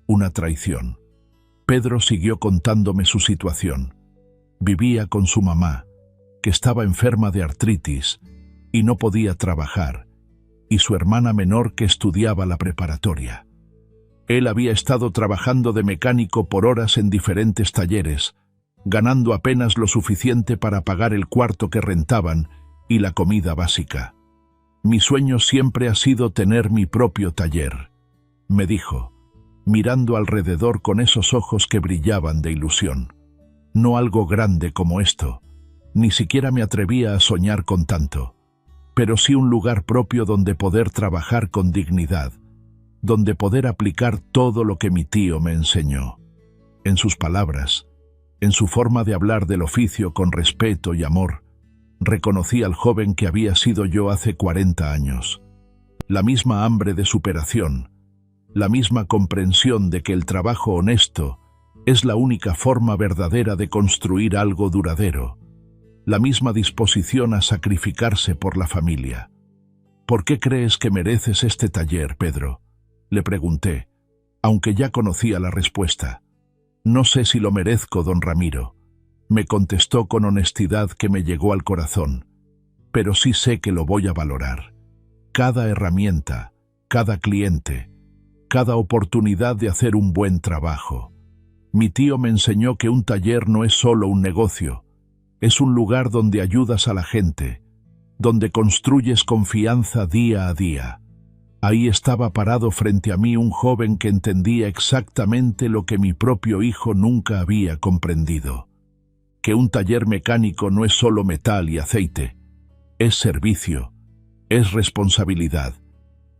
una traición». Pedro siguió contándome su situación. Vivía con su mamá, que estaba enferma de artritis y no podía trabajar, y su hermana menor que estudiaba la preparatoria. Él había estado trabajando de mecánico por horas en diferentes talleres, ganando apenas lo suficiente para pagar el cuarto que rentaban y la comida básica. Mi sueño siempre ha sido tener mi propio taller, me dijo, mirando alrededor con esos ojos que brillaban de ilusión. No algo grande como esto, ni siquiera me atrevía a soñar con tanto, pero sí un lugar propio donde poder trabajar con dignidad, donde poder aplicar todo lo que mi tío me enseñó. En sus palabras, en su forma de hablar del oficio con respeto y amor, reconocí al joven que había sido yo hace 40 años. La misma hambre de superación, la misma comprensión de que el trabajo honesto es la única forma verdadera de construir algo duradero, la misma disposición a sacrificarse por la familia. ¿Por qué crees que mereces este taller, Pedro?, le pregunté, aunque ya conocía la respuesta. No sé si lo merezco, don Ramiro, me contestó con honestidad que me llegó al corazón, pero sí sé que lo voy a valorar. Cada herramienta, cada cliente, cada oportunidad de hacer un buen trabajo. Mi tío me enseñó que un taller no es solo un negocio, es un lugar donde ayudas a la gente, donde construyes confianza día a día. Ahí estaba parado frente a mí un joven que entendía exactamente lo que mi propio hijo nunca había comprendido. Que un taller mecánico no es solo metal y aceite, es servicio, es responsabilidad,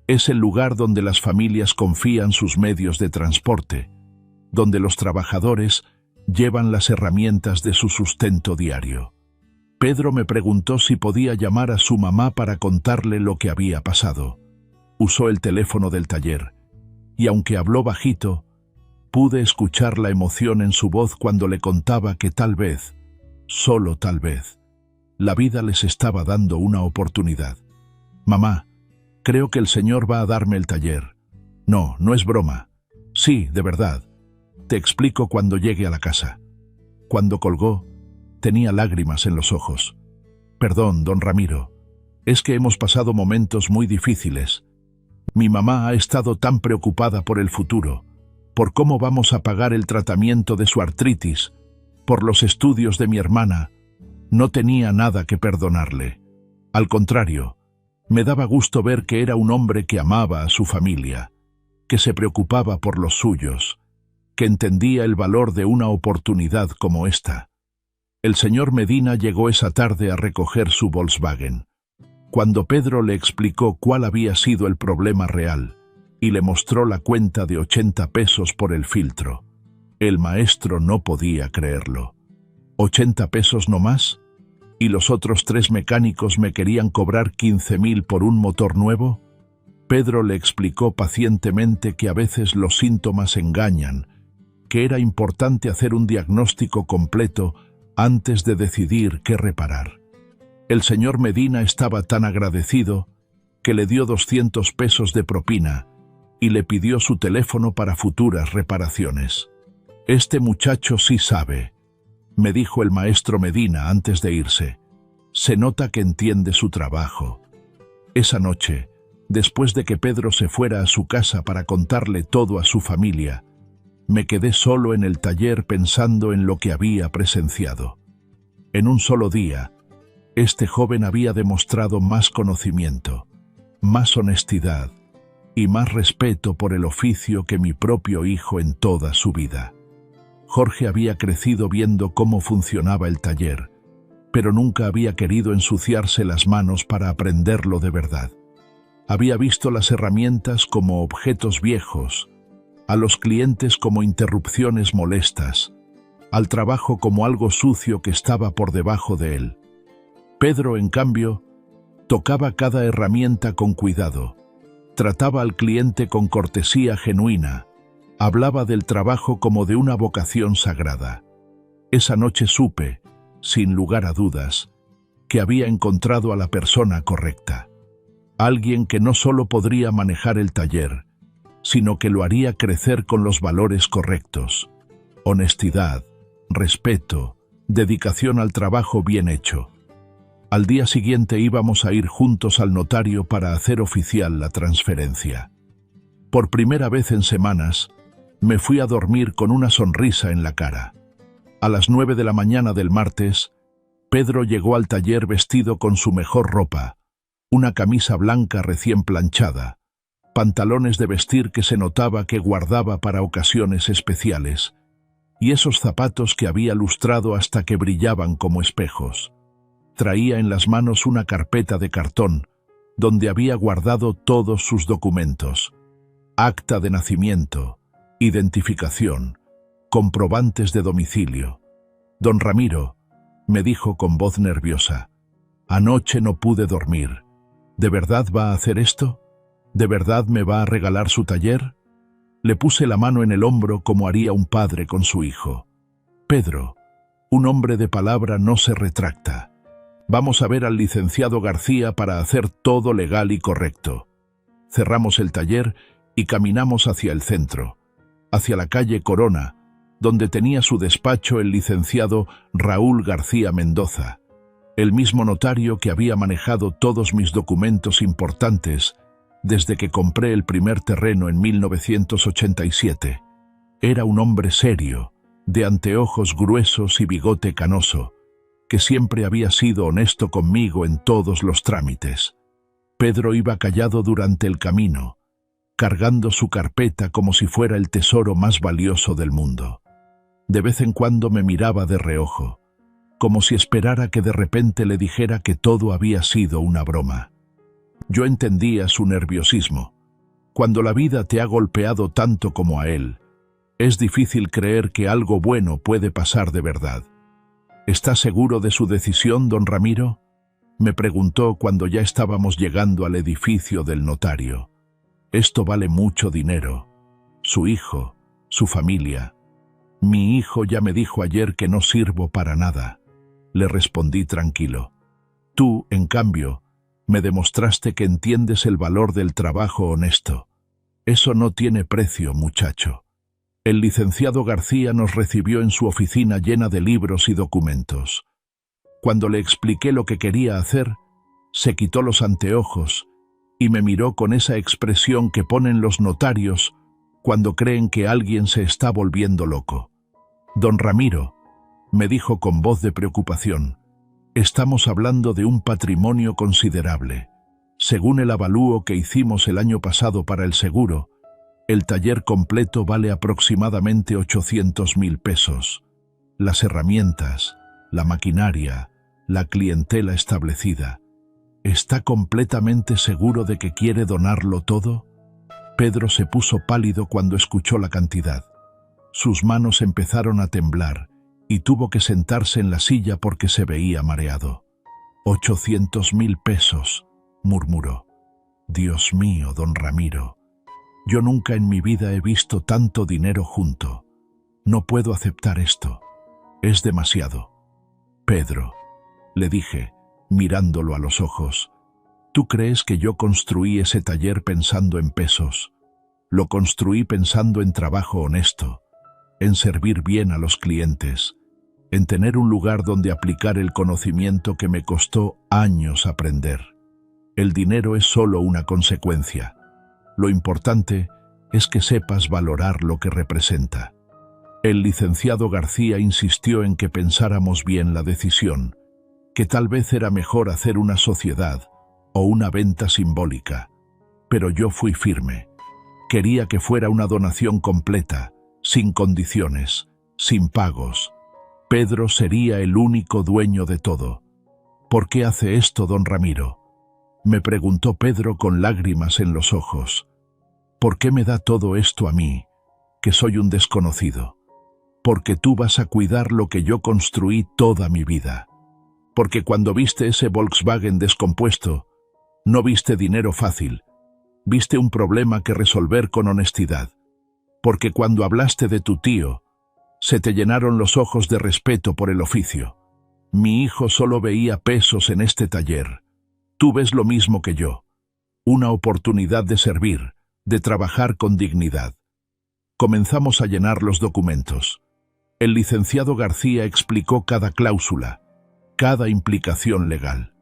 es el lugar donde las familias confían sus medios de transporte, donde los trabajadores llevan las herramientas de su sustento diario. Pedro me preguntó si podía llamar a su mamá para contarle lo que había pasado. Usó el teléfono del taller, y aunque habló bajito, pude escuchar la emoción en su voz cuando le contaba que tal vez, solo tal vez, la vida les estaba dando una oportunidad. Mamá, creo que el Señor va a darme el taller. No, no es broma. Sí, de verdad. Te explico cuando llegue a la casa. Cuando colgó, tenía lágrimas en los ojos. Perdón, don Ramiro, es que hemos pasado momentos muy difíciles. Mi mamá ha estado tan preocupada por el futuro, por cómo vamos a pagar el tratamiento de su artritis, por los estudios de mi hermana. No tenía nada que perdonarle. Al contrario, me daba gusto ver que era un hombre que amaba a su familia, que se preocupaba por los suyos, que entendía el valor de una oportunidad como esta. El señor Medina llegó esa tarde a recoger su Volkswagen. Cuando Pedro le explicó cuál había sido el problema real y le mostró la cuenta de 80 pesos por el filtro, el maestro no podía creerlo. ¿80 pesos no más? ¿Y los otros 3 mecánicos me querían cobrar 15.000 por un motor nuevo? Pedro le explicó pacientemente que a veces los síntomas engañan, que era importante hacer un diagnóstico completo antes de decidir qué reparar. El señor Medina estaba tan agradecido que le dio 200 pesos de propina y le pidió su teléfono para futuras reparaciones. Este muchacho sí sabe, me dijo el maestro Medina antes de irse. Se nota que entiende su trabajo. Esa noche, después de que Pedro se fuera a su casa para contarle todo a su familia, me quedé solo en el taller pensando en lo que había presenciado. En un solo día, este joven había demostrado más conocimiento, más honestidad y más respeto por el oficio que mi propio hijo en toda su vida. Jorge había crecido viendo cómo funcionaba el taller, pero nunca había querido ensuciarse las manos para aprenderlo de verdad. Había visto las herramientas como objetos viejos, a los clientes como interrupciones molestas, al trabajo como algo sucio que estaba por debajo de él. Pedro, en cambio, tocaba cada herramienta con cuidado, trataba al cliente con cortesía genuina, hablaba del trabajo como de una vocación sagrada. Esa noche supe, sin lugar a dudas, que había encontrado a la persona correcta. Alguien que no solo podría manejar el taller, sino que lo haría crecer con los valores correctos: honestidad, respeto, dedicación al trabajo bien hecho. Al día siguiente íbamos a ir juntos al notario para hacer oficial la transferencia. Por primera vez en semanas, me fui a dormir con una sonrisa en la cara. A las 9 de la mañana del martes, Pedro llegó al taller vestido con su mejor ropa, una camisa blanca recién planchada, pantalones de vestir que se notaba que guardaba para ocasiones especiales, y esos zapatos que había lustrado hasta que brillaban como espejos. Traía en las manos una carpeta de cartón, donde había guardado todos sus documentos: acta de nacimiento, identificación, comprobantes de domicilio. «Don Ramiro», me dijo con voz nerviosa, «anoche no pude dormir. ¿De verdad va a hacer esto? ¿De verdad me va a regalar su taller?» Le puse la mano en el hombro como haría un padre con su hijo. «Pedro, un hombre de palabra no se retracta. Vamos a ver al licenciado García para hacer todo legal y correcto». Cerramos el taller y caminamos hacia el centro, hacia la calle Corona, donde tenía su despacho el licenciado Raúl García Mendoza, el mismo notario que había manejado todos mis documentos importantes desde que compré el primer terreno en 1987. Era un hombre serio, de anteojos gruesos y bigote canoso, que siempre había sido honesto conmigo en todos los trámites. Pedro iba callado durante el camino, cargando su carpeta como si fuera el tesoro más valioso del mundo. De vez en cuando me miraba de reojo, como si esperara que de repente le dijera que todo había sido una broma. Yo entendía su nerviosismo. Cuando la vida te ha golpeado tanto como a él, es difícil creer que algo bueno puede pasar de verdad. «¿Está seguro de su decisión, don Ramiro?», me preguntó cuando ya estábamos llegando al edificio del notario. «Esto vale mucho dinero. Su hijo, su familia. Mi hijo ya me dijo ayer que no sirvo para nada», le respondí tranquilo. «Tú, en cambio, me demostraste que entiendes el valor del trabajo honesto. Eso no tiene precio, muchacho». El licenciado García nos recibió en su oficina llena de libros y documentos. Cuando le expliqué lo que quería hacer, se quitó los anteojos y me miró con esa expresión que ponen los notarios cuando creen que alguien se está volviendo loco. «Don Ramiro», me dijo con voz de preocupación, «estamos hablando de un patrimonio considerable. Según el avalúo que hicimos el año pasado para el seguro, el taller completo vale aproximadamente 800.000 pesos. Las herramientas, la maquinaria, la clientela establecida. ¿Está completamente seguro de que quiere donarlo todo?». Pedro se puso pálido cuando escuchó la cantidad. Sus manos empezaron a temblar y tuvo que sentarse en la silla porque se veía mareado. «800.000 pesos», murmuró. «Dios mío, don Ramiro. Yo nunca en mi vida he visto tanto dinero junto. No puedo aceptar esto. Es demasiado». «Pedro», le dije, mirándolo a los ojos, «¿tú crees que yo construí ese taller pensando en pesos? Lo construí pensando en trabajo honesto, en servir bien a los clientes, en tener un lugar donde aplicar el conocimiento que me costó años aprender. El dinero es solo una consecuencia. Lo importante es que sepas valorar lo que representa». El licenciado García insistió en que pensáramos bien la decisión, que tal vez era mejor hacer una sociedad o una venta simbólica. Pero yo fui firme. Quería que fuera una donación completa, sin condiciones, sin pagos. Pedro sería el único dueño de todo. «¿Por qué hace esto, don Ramiro?», me preguntó Pedro con lágrimas en los ojos. «¿Por qué me da todo esto a mí, que soy un desconocido? Porque tú vas a cuidar lo que yo construí toda mi vida. Porque cuando viste ese Volkswagen descompuesto, no viste dinero fácil, viste un problema que resolver con honestidad. Porque cuando hablaste de tu tío, se te llenaron los ojos de respeto por el oficio. Mi hijo solo veía pesos en este taller. Tú ves lo mismo que yo. Una oportunidad de servir, de trabajar con dignidad». Comenzamos a llenar los documentos. El licenciado García explicó cada cláusula, cada implicación legal.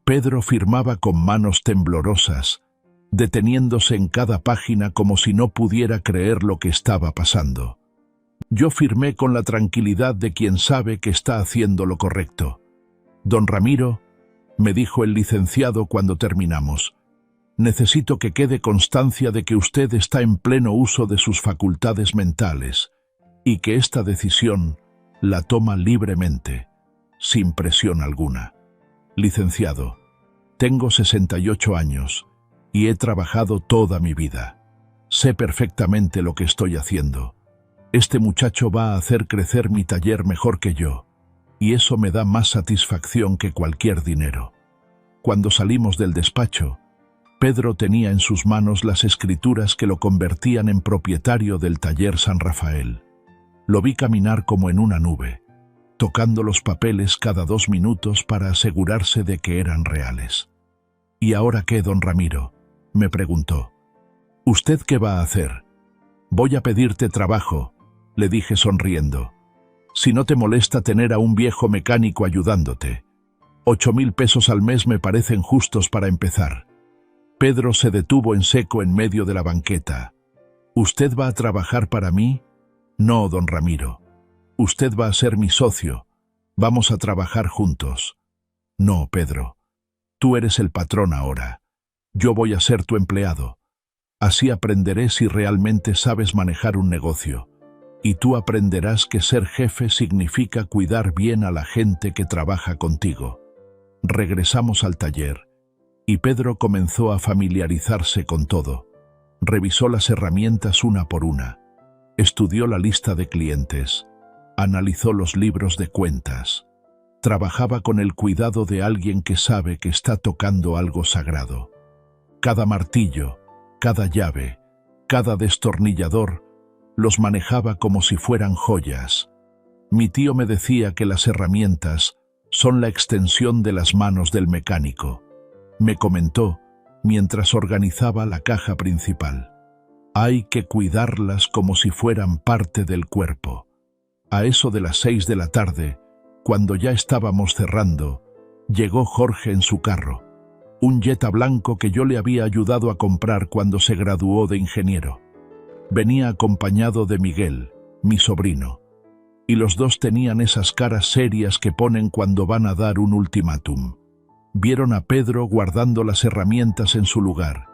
Pedro firmaba con manos temblorosas deteniéndose en cada página como si no pudiera creer lo que estaba pasando. Yo firmé con la tranquilidad de quien sabe que está haciendo lo correcto. «Don Ramiro», me dijo el licenciado cuando terminamos, «necesito que quede constancia de que usted está en pleno uso de sus facultades mentales y que esta decisión la toma libremente, sin presión alguna. Licenciado, tengo 68 años y he trabajado toda mi vida. Sé perfectamente lo que estoy haciendo. Este muchacho va a hacer crecer mi taller mejor que yo, y eso me da más satisfacción que cualquier dinero». Cuando salimos del despacho, Pedro tenía en sus manos las escrituras que lo convertían en propietario del taller San Rafael. Lo vi caminar como en una nube, tocando los papeles cada 2 minutos para asegurarse de que eran reales. «¿Y ahora qué, don Ramiro?», me preguntó. «¿Usted qué va a hacer?». «Voy a pedirte trabajo», le dije sonriendo. «Si no te molesta tener a un viejo mecánico ayudándote. 8.000 pesos al mes me parecen justos para empezar». Pedro se detuvo en seco en medio de la banqueta. «¿Usted va a trabajar para mí?». «No, don Ramiro. Usted va a ser mi socio. Vamos a trabajar juntos». «No, Pedro. Tú eres el patrón ahora. Yo voy a ser tu empleado. Así aprenderé si realmente sabes manejar un negocio. Y tú aprenderás que ser jefe significa cuidar bien a la gente que trabaja contigo». Regresamos al taller, y Pedro comenzó a familiarizarse con todo. Revisó las herramientas una por una. Estudió la lista de clientes. Analizó los libros de cuentas. Trabajaba con el cuidado de alguien que sabe que está tocando algo sagrado. Cada martillo, cada llave, cada destornillador, los manejaba como si fueran joyas. Mi tío me decía que las herramientas son la extensión de las manos del mecánico. Me comentó mientras organizaba la caja principal. Hay que cuidarlas como si fueran parte del cuerpo. A eso de las 6 de la tarde, cuando ya estábamos cerrando, llegó Jorge en su carro, un Jetta blanco que yo le había ayudado a comprar cuando se graduó de ingeniero. Venía acompañado de Miguel, mi sobrino, y los dos tenían esas caras serias que ponen cuando van a dar un ultimátum. Vieron a Pedro guardando las herramientas en su lugar,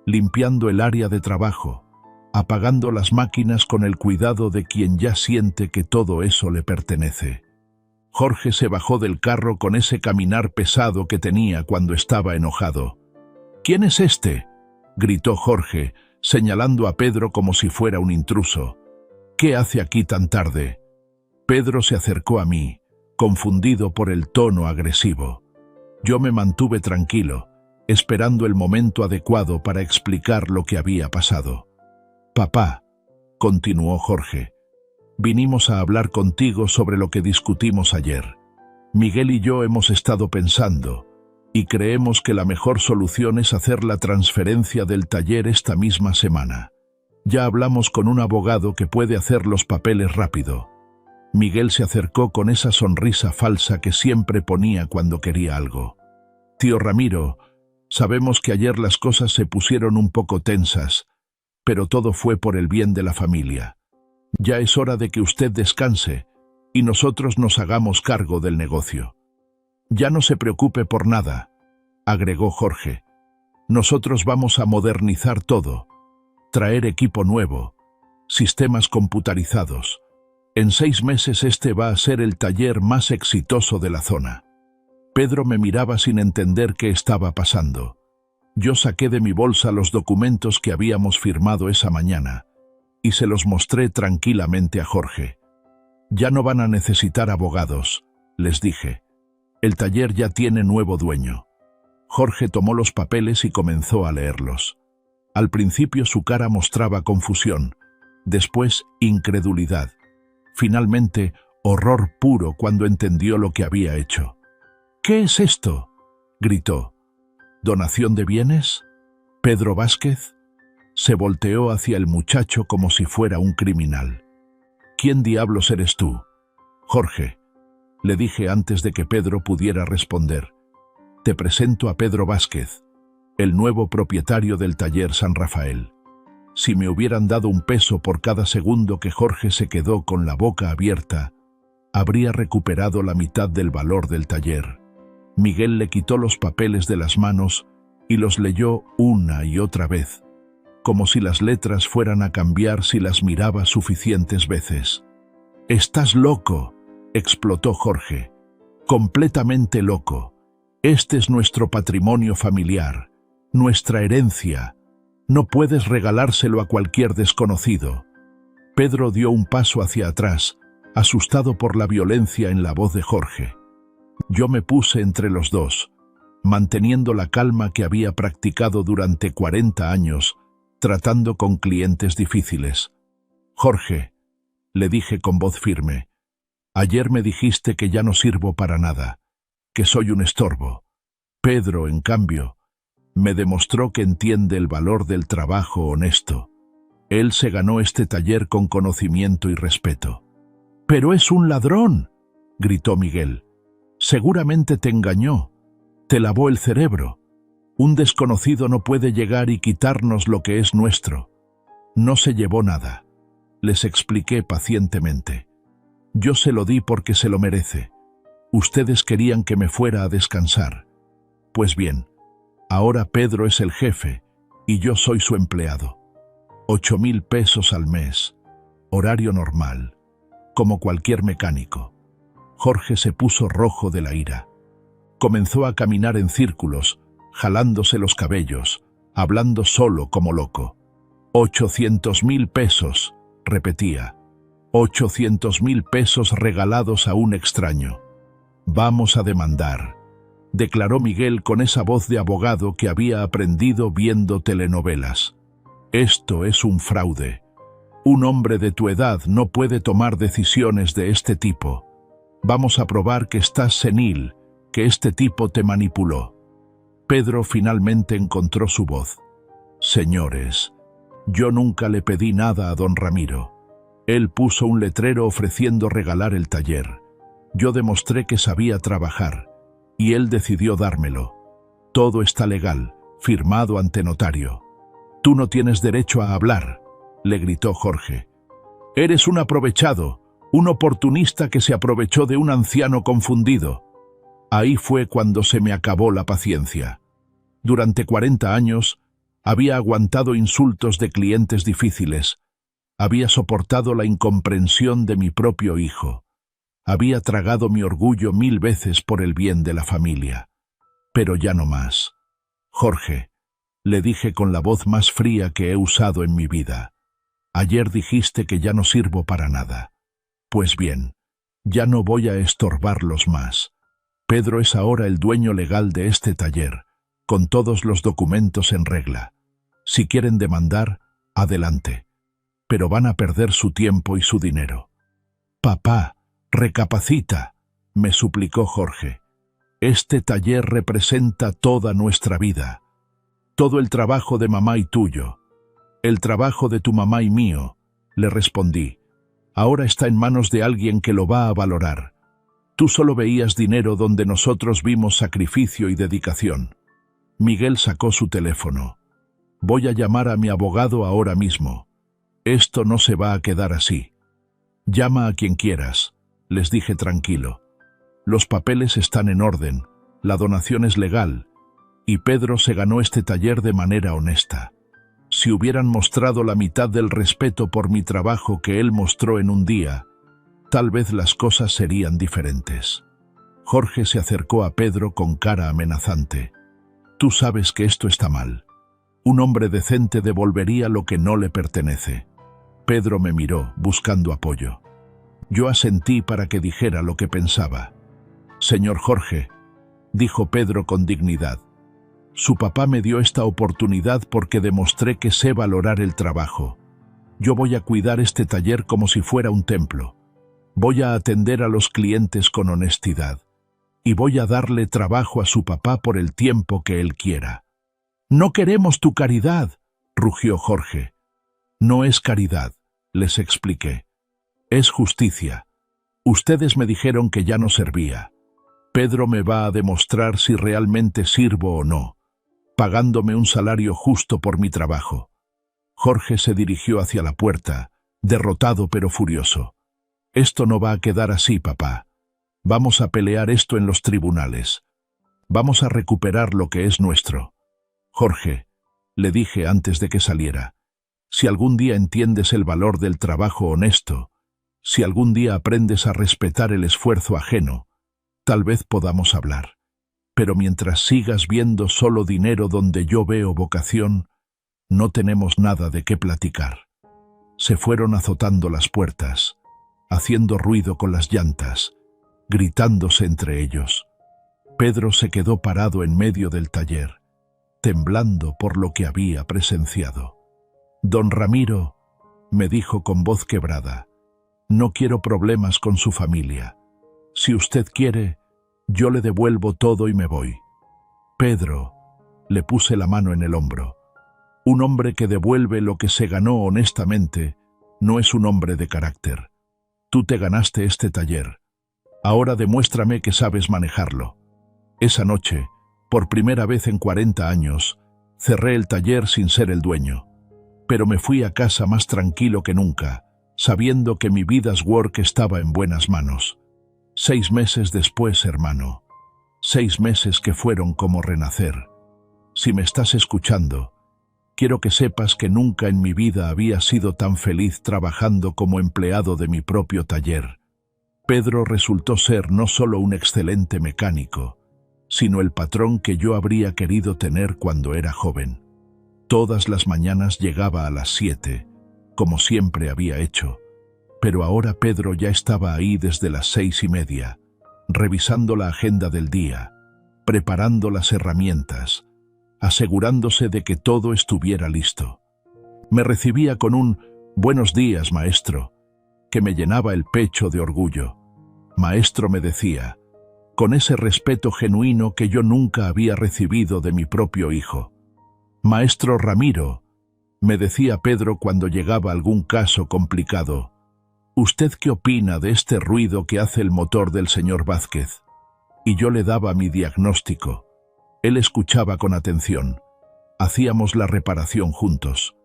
limpiando el área de trabajo, apagando las máquinas con el cuidado de quien ya siente que todo eso le pertenece. Jorge se bajó del carro con ese caminar pesado que tenía cuando estaba enojado. «¿Quién es este?», gritó Jorge, señalando a Pedro como si fuera un intruso. «¿Qué hace aquí tan tarde?». Pedro se acercó a mí, confundido por el tono agresivo. Yo me mantuve tranquilo, esperando el momento adecuado para explicar lo que había pasado. «Papá», continuó Jorge, «vinimos a hablar contigo sobre lo que discutimos ayer. Miguel y yo hemos estado pensando, y creemos que la mejor solución es hacer la transferencia del taller esta misma semana. Ya hablamos con un abogado que puede hacer los papeles rápido». Miguel se acercó con esa sonrisa falsa que siempre ponía cuando quería algo. «Tío Ramiro, sabemos que ayer las cosas se pusieron un poco tensas, pero todo fue por el bien de la familia. Ya es hora de que usted descanse y nosotros nos hagamos cargo del negocio». «Ya no se preocupe por nada», agregó Jorge. «Nosotros vamos a modernizar todo, traer equipo nuevo, sistemas computarizados. En 6 meses este va a ser el taller más exitoso de la zona». Pedro me miraba sin entender qué estaba pasando. Yo saqué de mi bolsa los documentos que habíamos firmado esa mañana y se los mostré tranquilamente a Jorge. «Ya no van a necesitar abogados», les dije. «El taller ya tiene nuevo dueño». Jorge tomó los papeles y comenzó a leerlos. Al principio su cara mostraba confusión, después incredulidad. Finalmente, horror puro cuando entendió lo que había hecho. «¿Qué es esto?», gritó. «¿Donación de bienes? ¿Pedro Vázquez?». Se volteó hacia el muchacho como si fuera un criminal. «¿Quién diablos eres tú?». «Jorge», le dije antes de que Pedro pudiera responder. «Te presento a Pedro Vázquez, el nuevo propietario del taller San Rafael. Si me hubieran dado un peso por cada segundo que Jorge se quedó con la boca abierta, habría recuperado la mitad del valor del taller. Miguel le quitó los papeles de las manos y los leyó una y otra vez, como si las letras fueran a cambiar si las miraba suficientes veces. «¡Estás loco!», explotó Jorge. «Completamente loco. Este es nuestro patrimonio familiar, nuestra herencia. No puedes regalárselo a cualquier desconocido». Pedro dio un paso hacia atrás, asustado por la violencia en la voz de Jorge. Yo me puse entre los dos, manteniendo la calma que había practicado durante 40 años, tratando con clientes difíciles. «Jorge», le dije con voz firme, «ayer me dijiste que ya no sirvo para nada, que soy un estorbo». Pedro, en cambio, me demostró que entiende el valor del trabajo honesto. Él se ganó este taller con conocimiento y respeto. «¡Pero es un ladrón!», gritó Miguel. «Seguramente te engañó, te lavó el cerebro. Un desconocido no puede llegar y quitarnos lo que es nuestro. No se llevó nada», les expliqué pacientemente. «Yo se lo di porque se lo merece. Ustedes querían que me fuera a descansar. Pues bien, ahora Pedro es el jefe y yo soy su empleado. 8.000 pesos al mes, horario normal, como cualquier mecánico». Jorge se puso rojo de la ira. Comenzó a caminar en círculos, jalándose los cabellos, hablando solo como loco. 800.000 pesos, repetía. 800.000 pesos regalados a un extraño. «Vamos a demandar», declaró Miguel con esa voz de abogado que había aprendido viendo telenovelas. «Esto es un fraude. Un hombre de tu edad no puede tomar decisiones de este tipo. Vamos a probar que estás senil, que este tipo te manipuló». Pedro finalmente encontró su voz. «Señores, yo nunca le pedí nada a don Ramiro. Él puso un letrero ofreciendo regalar el taller. Yo demostré que sabía trabajar, y él decidió dármelo. Todo está legal, firmado ante notario». «Tú no tienes derecho a hablar», le gritó Jorge. «Eres un aprovechado, un oportunista que se aprovechó de un anciano confundido». Ahí fue cuando se me acabó la paciencia. Durante 40 años había aguantado insultos de clientes difíciles, había soportado la incomprensión de mi propio hijo, había tragado mi orgullo 1000 veces por el bien de la familia. Pero ya no más. «Jorge», le dije con la voz más fría que he usado en mi vida, «ayer dijiste que ya no sirvo para nada. Pues bien, ya no voy a estorbarlos más. Pedro es ahora el dueño legal de este taller, con todos los documentos en regla. Si quieren demandar, adelante. Pero van a perder su tiempo y su dinero». «Papá, recapacita», me suplicó Jorge. «Este taller representa toda nuestra vida. Todo el trabajo de mamá y tuyo. El trabajo de tu mamá y mío», le respondí. «Ahora está en manos de alguien que lo va a valorar. Tú solo veías dinero donde nosotros vimos sacrificio y dedicación». Miguel sacó su teléfono. «Voy a llamar a mi abogado ahora mismo. Esto no se va a quedar así». «Llama a quien quieras», les dije tranquilo. «Los papeles están en orden, la donación es legal, y Pedro se ganó este taller de manera honesta. Si hubieran mostrado la mitad del respeto por mi trabajo que él mostró en un día, tal vez las cosas serían diferentes». Jorge se acercó a Pedro con cara amenazante. «Tú sabes que esto está mal. Un hombre decente devolvería lo que no le pertenece». Pedro me miró, buscando apoyo. Yo asentí para que dijera lo que pensaba. «Señor Jorge», dijo Pedro con dignidad, «su papá me dio esta oportunidad porque demostré que sé valorar el trabajo. Yo voy a cuidar este taller como si fuera un templo. Voy a atender a los clientes con honestidad. Y voy a darle trabajo a su papá por el tiempo que él quiera». «No queremos tu caridad», rugió Jorge. «No es caridad», les expliqué. «Es justicia. Ustedes me dijeron que ya no servía. Pedro me va a demostrar si realmente sirvo o no. pagándome un salario justo por mi trabajo. Jorge se dirigió hacia la puerta, derrotado pero furioso. Esto no va a quedar así, papá. Vamos a pelear esto en los tribunales. Vamos a recuperar lo que es nuestro. Jorge, le dije antes de que saliera, si algún día entiendes el valor del trabajo honesto, si algún día aprendes a respetar el esfuerzo ajeno, tal vez podamos hablar. Pero mientras sigas viendo solo dinero donde yo veo vocación, no tenemos nada de qué platicar. Se fueron azotando las puertas, haciendo ruido con las llantas, gritándose entre ellos. Pedro se quedó parado en medio del taller, temblando por lo que había presenciado. «Don Ramiro», me dijo con voz quebrada, «no quiero problemas con su familia. Si usted quiere, yo le devuelvo todo y me voy». «Pedro», le puse la mano en el hombro, «un hombre que devuelve lo que se ganó honestamente no es un hombre de carácter. Tú te ganaste este taller. Ahora demuéstrame que sabes manejarlo». Esa noche, por primera vez en 40 años, cerré el taller sin ser el dueño. Pero me fui a casa más tranquilo que nunca, sabiendo que mi vida's work estaba en buenas manos. 6 meses después, hermano. 6 meses que fueron como renacer. Si me estás escuchando, quiero que sepas que nunca en mi vida había sido tan feliz trabajando como empleado de mi propio taller. Pedro resultó ser no solo un excelente mecánico, sino el patrón que yo habría querido tener cuando era joven. Todas las mañanas llegaba a las 7, como siempre había hecho, pero ahora Pedro ya estaba ahí desde las 6:30, revisando la agenda del día, preparando las herramientas, asegurándose de que todo estuviera listo. Me recibía con un «Buenos días, maestro», que me llenaba el pecho de orgullo. «Maestro», me decía, con ese respeto genuino que yo nunca había recibido de mi propio hijo. «Maestro Ramiro», me decía Pedro cuando llegaba algún caso complicado, «¿usted qué opina de este ruido que hace el motor del señor Vázquez?». Y yo le daba mi diagnóstico. Él escuchaba con atención. Hacíamos la reparación juntos.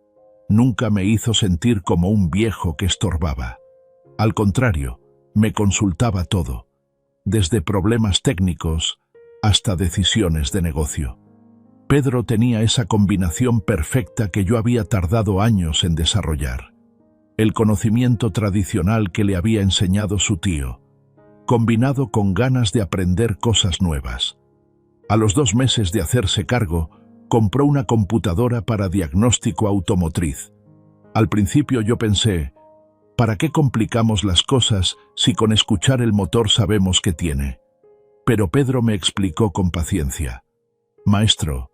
Nunca me hizo sentir como un viejo que estorbaba. Al contrario, me consultaba todo, desde problemas técnicos hasta decisiones de negocio. Pedro tenía esa combinación perfecta que yo había tardado años en desarrollar. El conocimiento tradicional que le había enseñado su tío, combinado con ganas de aprender cosas nuevas. A los 2 meses de hacerse cargo, compró una computadora para diagnóstico automotriz. Al principio yo pensé, ¿para qué complicamos las cosas si con escuchar el motor sabemos qué tiene? Pero Pedro me explicó con paciencia. «Maestro,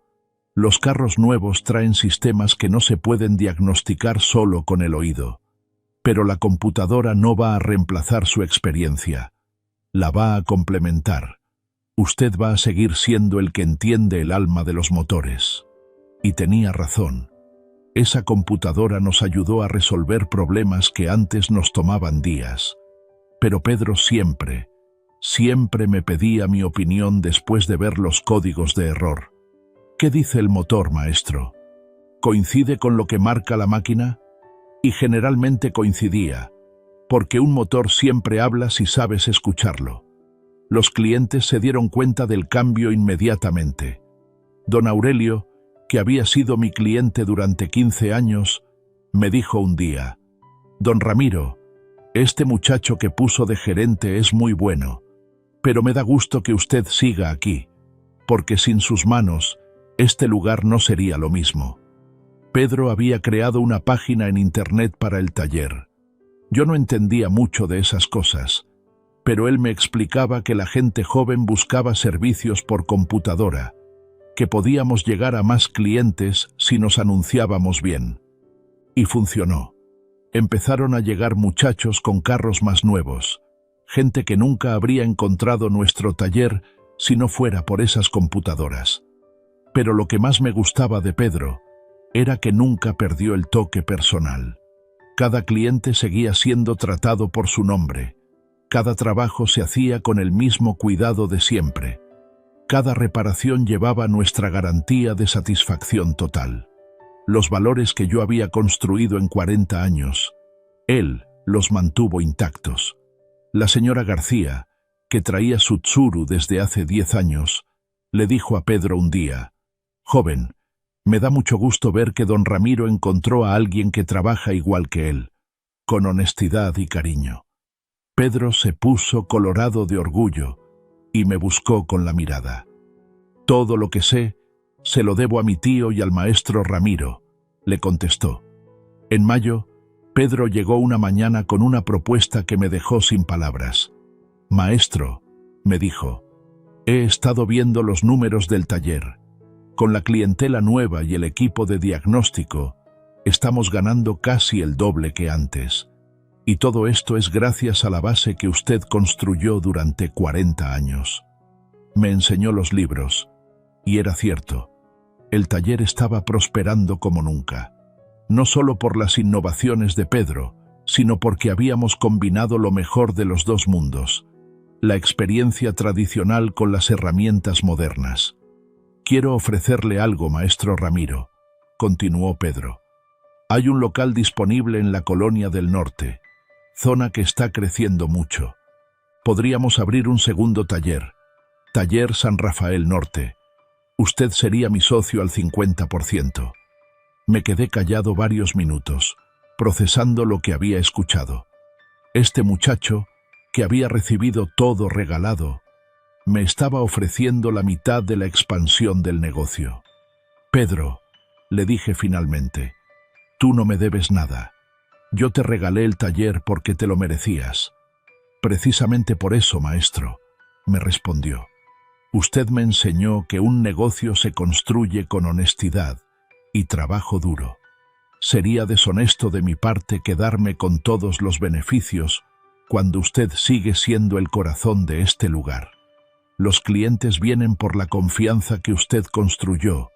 los carros nuevos traen sistemas que no se pueden diagnosticar solo con el oído. Pero la computadora no va a reemplazar su experiencia. La va a complementar. Usted va a seguir siendo el que entiende el alma de los motores». Y tenía razón. Esa computadora nos ayudó a resolver problemas que antes nos tomaban días. Pero Pedro siempre me pedía mi opinión después de ver los códigos de error. «¿Qué dice el motor, maestro? ¿Coincide con lo que marca la máquina?». Y generalmente coincidía, porque un motor siempre habla si sabes escucharlo. Los clientes se dieron cuenta del cambio inmediatamente. Don Aurelio, que había sido mi cliente durante 15 años, me dijo un día, «Don Ramiro, este muchacho que puso de gerente es muy bueno, pero me da gusto que usted siga aquí, porque sin sus manos, este lugar no sería lo mismo». Pedro había creado una página en internet para el taller. Yo no entendía mucho de esas cosas, pero él me explicaba que la gente joven buscaba servicios por computadora, que podíamos llegar a más clientes si nos anunciábamos bien. Y funcionó. Empezaron a llegar muchachos con carros más nuevos, gente que nunca habría encontrado nuestro taller si no fuera por esas computadoras. Pero lo que más me gustaba de Pedro era que nunca perdió el toque personal. Cada cliente seguía siendo tratado por su nombre. Cada trabajo se hacía con el mismo cuidado de siempre. Cada reparación llevaba nuestra garantía de satisfacción total. Los valores que yo había construido en 40 años, él los mantuvo intactos. La señora García, que traía su tsuru desde hace 10 años, le dijo a Pedro un día: «Joven, me da mucho gusto ver que don Ramiro encontró a alguien que trabaja igual que él, con honestidad y cariño». Pedro se puso colorado de orgullo y me buscó con la mirada. «Todo lo que sé, se lo debo a mi tío y al maestro Ramiro», le contestó. En mayo, Pedro llegó una mañana con una propuesta que me dejó sin palabras. «Maestro», me dijo, «he estado viendo los números del taller. Con la clientela nueva y el equipo de diagnóstico, estamos ganando casi el doble que antes. Y todo esto es gracias a la base que usted construyó durante 40 años». Me enseñó los libros, y era cierto. El taller estaba prosperando como nunca. No solo por las innovaciones de Pedro, sino porque habíamos combinado lo mejor de los dos mundos, la experiencia tradicional con las herramientas modernas. «Quiero ofrecerle algo, maestro Ramiro», continuó Pedro. «Hay un local disponible en la Colonia del Norte, zona que está creciendo mucho. Podríamos abrir un segundo taller, Taller San Rafael Norte. Usted sería mi socio al 50%. Me quedé callado varios minutos, procesando lo que había escuchado. Este muchacho, que había recibido todo regalado, me estaba ofreciendo la mitad de la expansión del negocio. «Pedro», le dije finalmente, «tú no me debes nada. Yo te regalé el taller porque te lo merecías». «Precisamente por eso, maestro», me respondió. «Usted me enseñó que un negocio se construye con honestidad y trabajo duro. Sería deshonesto de mi parte quedarme con todos los beneficios cuando usted sigue siendo el corazón de este lugar. Los clientes vienen por la confianza que usted construyó.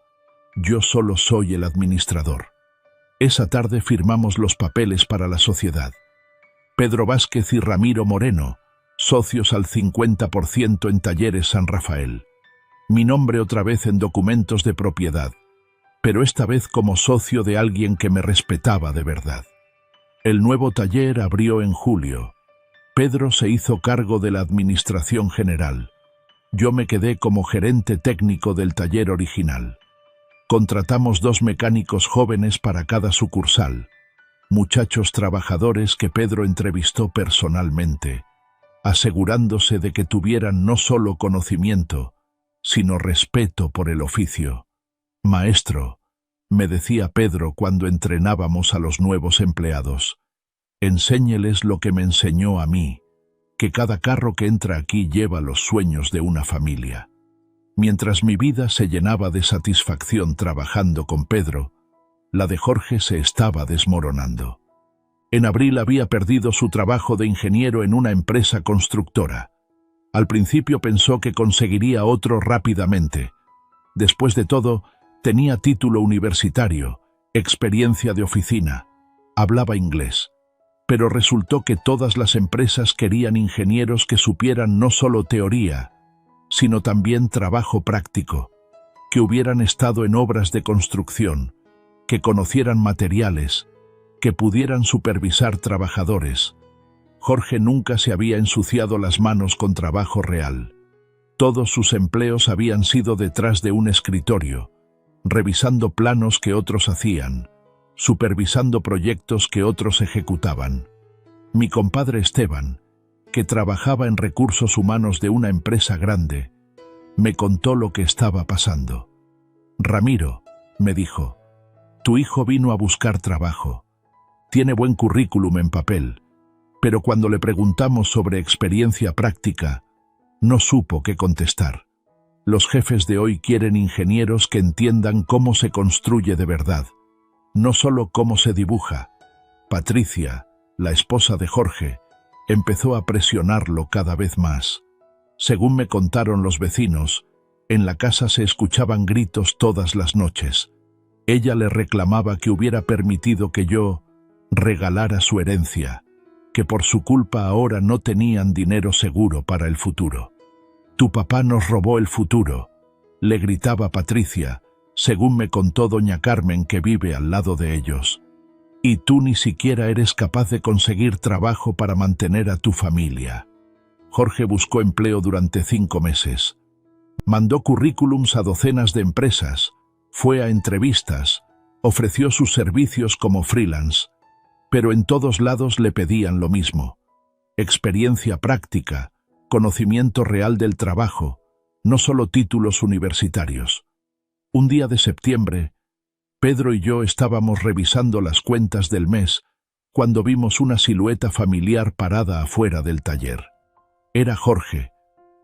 Yo solo soy el administrador». Esa tarde firmamos los papeles para la sociedad. Pedro Vázquez y Ramiro Moreno, socios al 50% en Talleres San Rafael. Mi nombre otra vez en documentos de propiedad, pero esta vez como socio de alguien que me respetaba de verdad. El nuevo taller abrió en julio. Pedro se hizo cargo de la administración general. Yo me quedé como gerente técnico del taller original. Contratamos 2 mecánicos jóvenes para cada sucursal, muchachos trabajadores que Pedro entrevistó personalmente, asegurándose de que tuvieran no solo conocimiento, sino respeto por el oficio. «Maestro», me decía Pedro cuando entrenábamos a los nuevos empleados, «enséñeles lo que me enseñó a mí, que cada carro que entra aquí lleva los sueños de una familia». Mientras mi vida se llenaba de satisfacción trabajando con Pedro, la de Jorge se estaba desmoronando. En abril había perdido su trabajo de ingeniero en una empresa constructora. Al principio pensó que conseguiría otro rápidamente. Después de todo, tenía título universitario, experiencia de oficina, hablaba inglés. Pero resultó que todas las empresas querían ingenieros que supieran no solo teoría, sino también trabajo práctico, que hubieran estado en obras de construcción, que conocieran materiales, que pudieran supervisar trabajadores. Jorge nunca se había ensuciado las manos con trabajo real. Todos sus empleos habían sido detrás de un escritorio, revisando planos que otros hacían, supervisando proyectos que otros ejecutaban. Mi compadre Esteban, que trabajaba en recursos humanos de una empresa grande, me contó lo que estaba pasando. «Ramiro», me dijo, «tu hijo vino a buscar trabajo. Tiene buen currículum en papel, pero cuando le preguntamos sobre experiencia práctica, no supo qué contestar. Los jefes de hoy quieren ingenieros que entiendan cómo se construye de verdad, no solo cómo se dibuja». Patricia, la esposa de Jorge, empezó a presionarlo cada vez más. Según me contaron los vecinos, en la casa se escuchaban gritos todas las noches. Ella le reclamaba que hubiera permitido que yo regalara su herencia, que por su culpa ahora no tenían dinero seguro para el futuro. Tu papá nos robó el futuro, le gritaba Patricia, según me contó doña Carmen, que vive al lado de ellos. Y tú ni siquiera eres capaz de conseguir trabajo para mantener a tu familia. Jorge buscó empleo durante 5 meses. Mandó currículums a docenas de empresas, fue a entrevistas, ofreció sus servicios como freelance, pero en todos lados le pedían lo mismo: experiencia práctica, conocimiento real del trabajo, no solo títulos universitarios. Un día de septiembre, Pedro y yo estábamos revisando las cuentas del mes cuando vimos una silueta familiar parada afuera del taller. Era Jorge,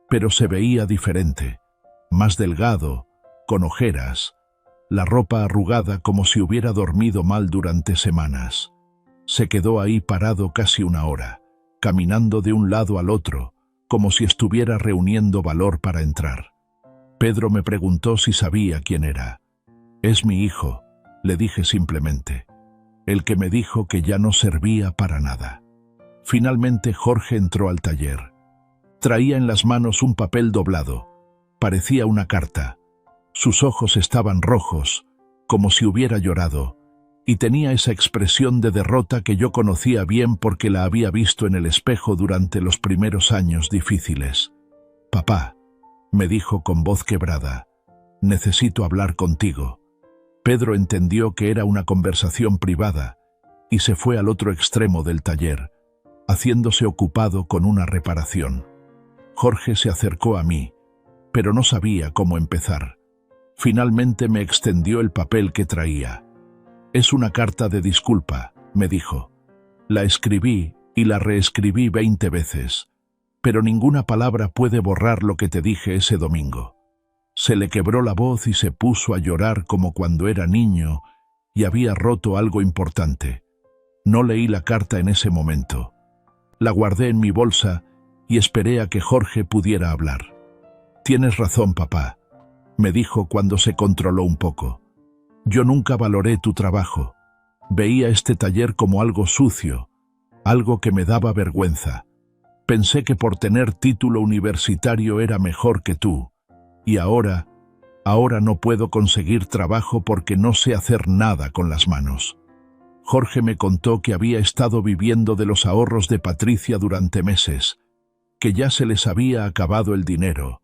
pero se veía diferente, más delgado, con ojeras, la ropa arrugada como si hubiera dormido mal durante semanas. Se quedó ahí parado casi 1 hora, caminando de un lado al otro, como si estuviera reuniendo valor para entrar. Pedro me preguntó si sabía quién era. «Es mi hijo», le dije simplemente. «El que me dijo que ya no servía para nada». Finalmente Jorge entró al taller. Traía en las manos un papel doblado. Parecía una carta. Sus ojos estaban rojos, como si hubiera llorado, y tenía esa expresión de derrota que yo conocía bien porque la había visto en el espejo durante los primeros años difíciles. «Papá», me dijo con voz quebrada, «necesito hablar contigo». Pedro entendió que era una conversación privada y se fue al otro extremo del taller, haciéndose ocupado con una reparación. Jorge se acercó a mí, pero no sabía cómo empezar. Finalmente me extendió el papel que traía. «Es una carta de disculpa», me dijo. «La escribí y la reescribí 20 veces, pero ninguna palabra puede borrar lo que te dije ese domingo». Se le quebró la voz y se puso a llorar como cuando era niño y había roto algo importante. No leí la carta en ese momento. La guardé en mi bolsa y esperé a que Jorge pudiera hablar. «Tienes razón, papá», me dijo cuando se controló un poco. «Yo nunca valoré tu trabajo. Veía este taller como algo sucio, algo que me daba vergüenza. Pensé que por tener título universitario era mejor que tú. Y ahora no puedo conseguir trabajo porque no sé hacer nada con las manos». Jorge me contó que había estado viviendo de los ahorros de Patricia durante meses, que ya se les había acabado el dinero,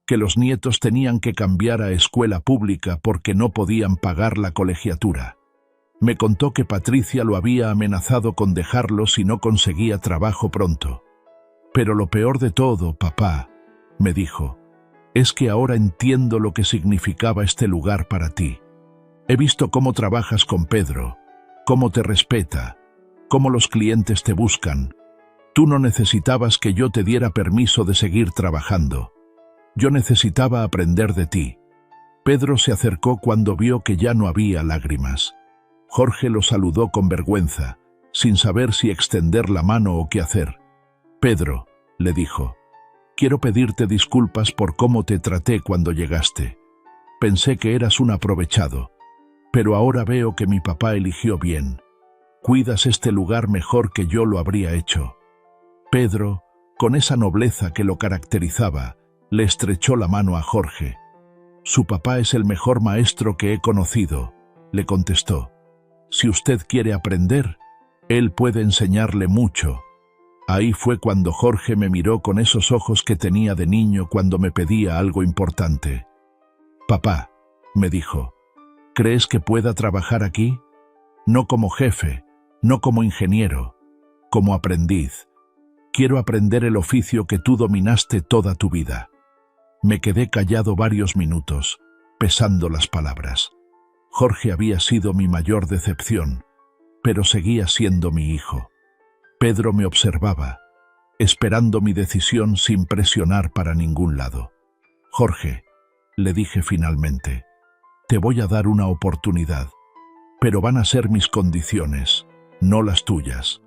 que los nietos tenían que cambiar a escuela pública porque no podían pagar la colegiatura. Me contó que Patricia lo había amenazado con dejarlo si no conseguía trabajo pronto. «Pero lo peor de todo, papá», me dijo, «es que ahora entiendo lo que significaba este lugar para ti. He visto cómo trabajas con Pedro, cómo te respeta, cómo los clientes te buscan. Tú no necesitabas que yo te diera permiso de seguir trabajando. Yo necesitaba aprender de ti». Pedro se acercó cuando vio que ya no había lágrimas. Jorge lo saludó con vergüenza, sin saber si extender la mano o qué hacer. «Pedro», le dijo, «quiero pedirte disculpas por cómo te traté cuando llegaste. Pensé que eras un aprovechado, pero ahora veo que mi papá eligió bien. Cuidas este lugar mejor que yo lo habría hecho». Pedro, con esa nobleza que lo caracterizaba, le estrechó la mano a Jorge. «Su papá es el mejor maestro que he conocido», le contestó. «Si usted quiere aprender, él puede enseñarle mucho». Ahí fue cuando Jorge me miró con esos ojos que tenía de niño cuando me pedía algo importante. «Papá», me dijo, «¿crees que pueda trabajar aquí? No como jefe, no como ingeniero, como aprendiz. Quiero aprender el oficio que tú dominaste toda tu vida». Me quedé callado varios minutos, pesando las palabras. Jorge había sido mi mayor decepción, pero seguía siendo mi hijo. Pedro me observaba, esperando mi decisión sin presionar para ningún lado. «Jorge», le dije finalmente, «te voy a dar una oportunidad, pero van a ser mis condiciones, no las tuyas».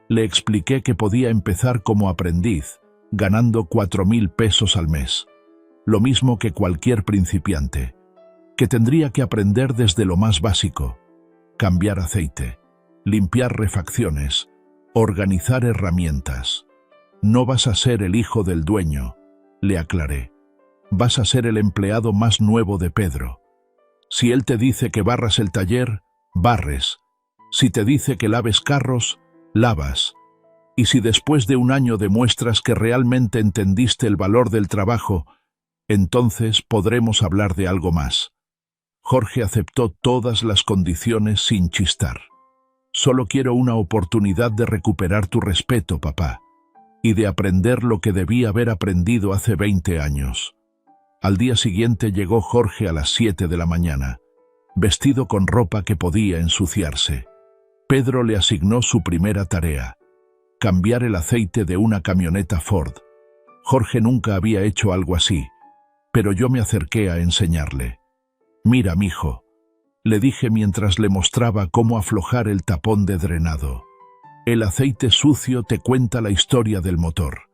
Le expliqué que podía empezar como aprendiz, ganando 4.000 pesos al mes, lo mismo que cualquier principiante, que tendría que aprender desde lo más básico: cambiar aceite, limpiar refacciones, organizar herramientas. «No vas a ser el hijo del dueño», le aclaré. Vas a ser el empleado más nuevo de Pedro. Si él te dice que barras el taller, barres. Si te dice que laves carros, lavas. Y si después de un año demuestras que realmente entendiste el valor del trabajo, entonces podremos hablar de algo más. Jorge aceptó todas las condiciones sin chistar. Solo quiero una oportunidad de recuperar tu respeto, papá, y de aprender lo que debí haber aprendido hace 20 años. Al día siguiente llegó Jorge a las 7 de la mañana, vestido con ropa que podía ensuciarse. Pedro le asignó su primera tarea: cambiar el aceite de una camioneta Ford. Jorge nunca había hecho algo así, pero yo me acerqué a enseñarle. Mira, mijo, le dije mientras le mostraba cómo aflojar el tapón de drenado. El aceite sucio te cuenta la historia del motor.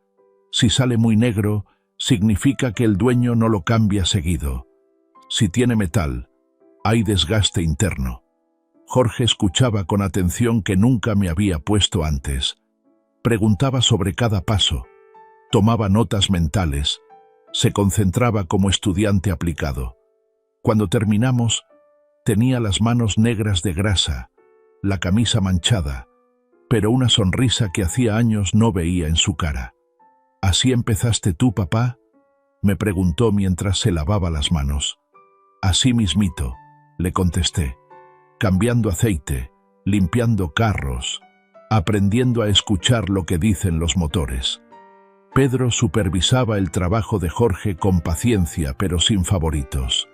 Si sale muy negro, significa que el dueño no lo cambia seguido. Si tiene metal, hay desgaste interno. Jorge escuchaba con atención que nunca me había puesto antes. Preguntaba sobre cada paso, tomaba notas mentales, se concentraba como estudiante aplicado. Cuando terminamos, tenía las manos negras de grasa, la camisa manchada, pero una sonrisa que hacía años no veía en su cara. ¿Así empezaste tú, papá?, me preguntó mientras se lavaba las manos. Así mismito, le contesté, cambiando aceite, limpiando carros, aprendiendo a escuchar lo que dicen los motores. Pedro supervisaba el trabajo de Jorge con paciencia, pero sin favoritos.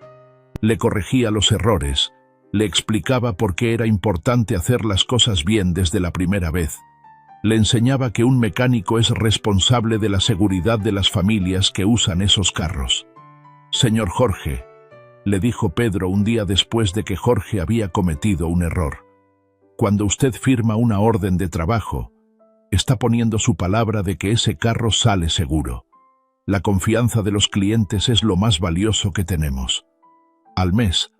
Le corregía los errores, le explicaba por qué era importante hacer las cosas bien desde la primera vez. Le enseñaba que un mecánico es responsable de la seguridad de las familias que usan esos carros. Señor Jorge, le dijo Pedro un día después de que Jorge había cometido un error. Cuando usted firma una orden de trabajo, está poniendo su palabra de que ese carro sale seguro. La confianza de los clientes es lo más valioso que tenemos. Al mes,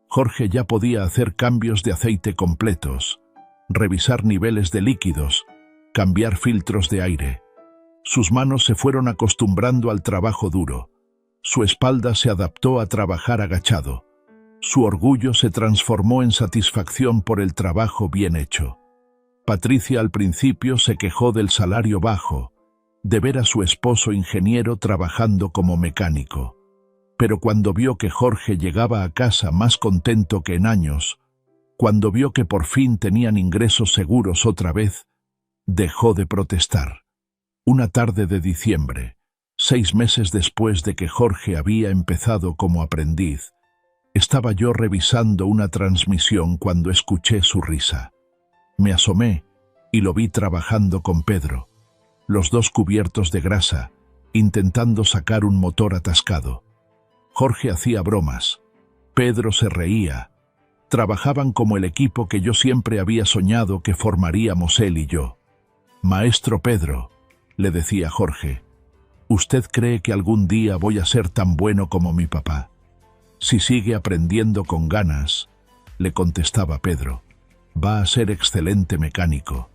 Jorge ya podía hacer cambios de aceite completos, revisar niveles de líquidos, cambiar filtros de aire. Sus manos se fueron acostumbrando al trabajo duro. Su espalda se adaptó a trabajar agachado. Su orgullo se transformó en satisfacción por el trabajo bien hecho. Patricia al principio se quejó del salario bajo, de ver a su esposo ingeniero trabajando como mecánico. Pero cuando vio que Jorge llegaba a casa más contento que en años, cuando vio que por fin tenían ingresos seguros otra vez, dejó de protestar. Una tarde de diciembre, 6 meses después de que Jorge había empezado como aprendiz, estaba yo revisando una transmisión cuando escuché su risa. Me asomé y lo vi trabajando con Pedro, los dos cubiertos de grasa, intentando sacar un motor atascado. Jorge hacía bromas, Pedro se reía. Trabajaban como el equipo que yo siempre había soñado que formaríamos él y yo. Maestro Pedro, le decía Jorge, ¿usted cree que algún día voy a ser tan bueno como mi papá? Si sigue aprendiendo con ganas, le contestaba Pedro, va a ser excelente mecánico,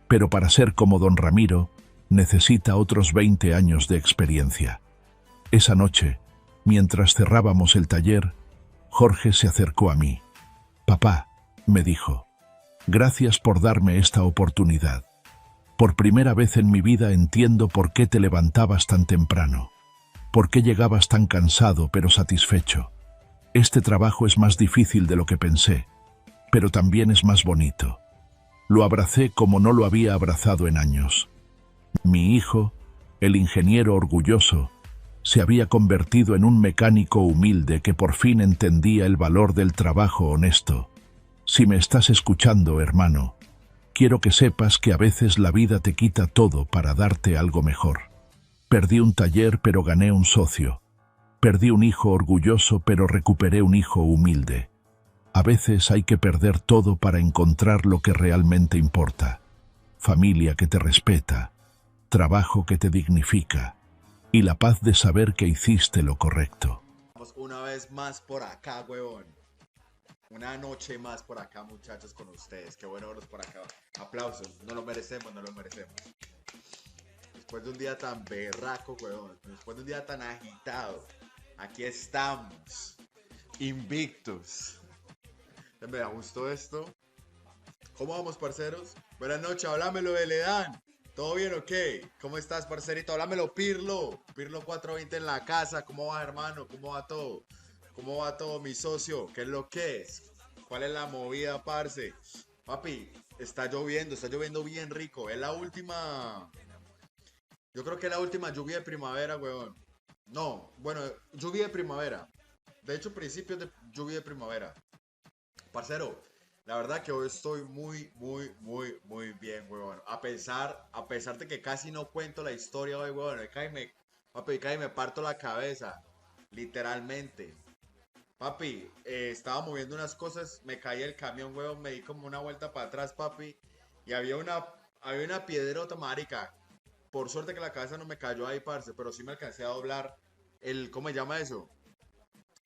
pero para ser como don Ramiro, necesita otros 20 años de experiencia. Esa noche, mientras cerrábamos el taller, Jorge se acercó a mí. Papá, me dijo, gracias por darme esta oportunidad. Por primera vez en mi vida entiendo por qué te levantabas tan temprano, por qué llegabas tan cansado pero satisfecho. Este trabajo es más difícil de lo que pensé, pero también es más bonito. Lo abracé como no lo había abrazado en años. Mi hijo, el ingeniero orgulloso, se había convertido en un mecánico humilde que por fin entendía el valor del trabajo honesto. Si me estás escuchando, hermano, quiero que sepas que a veces la vida te quita todo para darte algo mejor. Perdí un taller pero gané un socio. Perdí un hijo orgulloso pero recuperé un hijo humilde. A veces hay que perder todo para encontrar lo que realmente importa. Familia que te respeta, trabajo que te dignifica y la paz de saber que hiciste lo correcto. Una vez más por acá, huevón. Una noche más por acá, muchachos, con ustedes. Qué bueno verlos por acá. Aplausos. No lo merecemos, no lo merecemos. Después de un día tan berraco, weón. Después de un día tan agitado. Aquí estamos. Invictos. Me da gusto esto. ¿Cómo vamos, parceros? Buenas noches, háblamelo de Ledán. ¿Todo bien o qué? ¿Cómo estás, parcerito? Háblamelo, Pirlo. Pirlo 420 en la casa. ¿Cómo va, hermano? ¿Cómo va todo? ¿Cómo va todo, mi socio? ¿Qué es lo que es? ¿Cuál es la movida, parce? Papi, está lloviendo bien rico. Es la última. Yo creo que es la última lluvia de primavera, weón. No, bueno, lluvia de primavera. De hecho, principios de lluvia de primavera. Parcero, la verdad que hoy estoy muy bien, weón. A pesar de que casi no cuento la historia hoy, weón. Papi, cae me parto la cabeza. Literalmente. Papi, estaba moviendo unas cosas, me caí el camión, weón, me di como una vuelta para atrás, papi. Y había una piedrota, marica. Por suerte que la cabeza no me cayó ahí, parce, pero sí me alcancé a doblar ¿cómo se llama eso?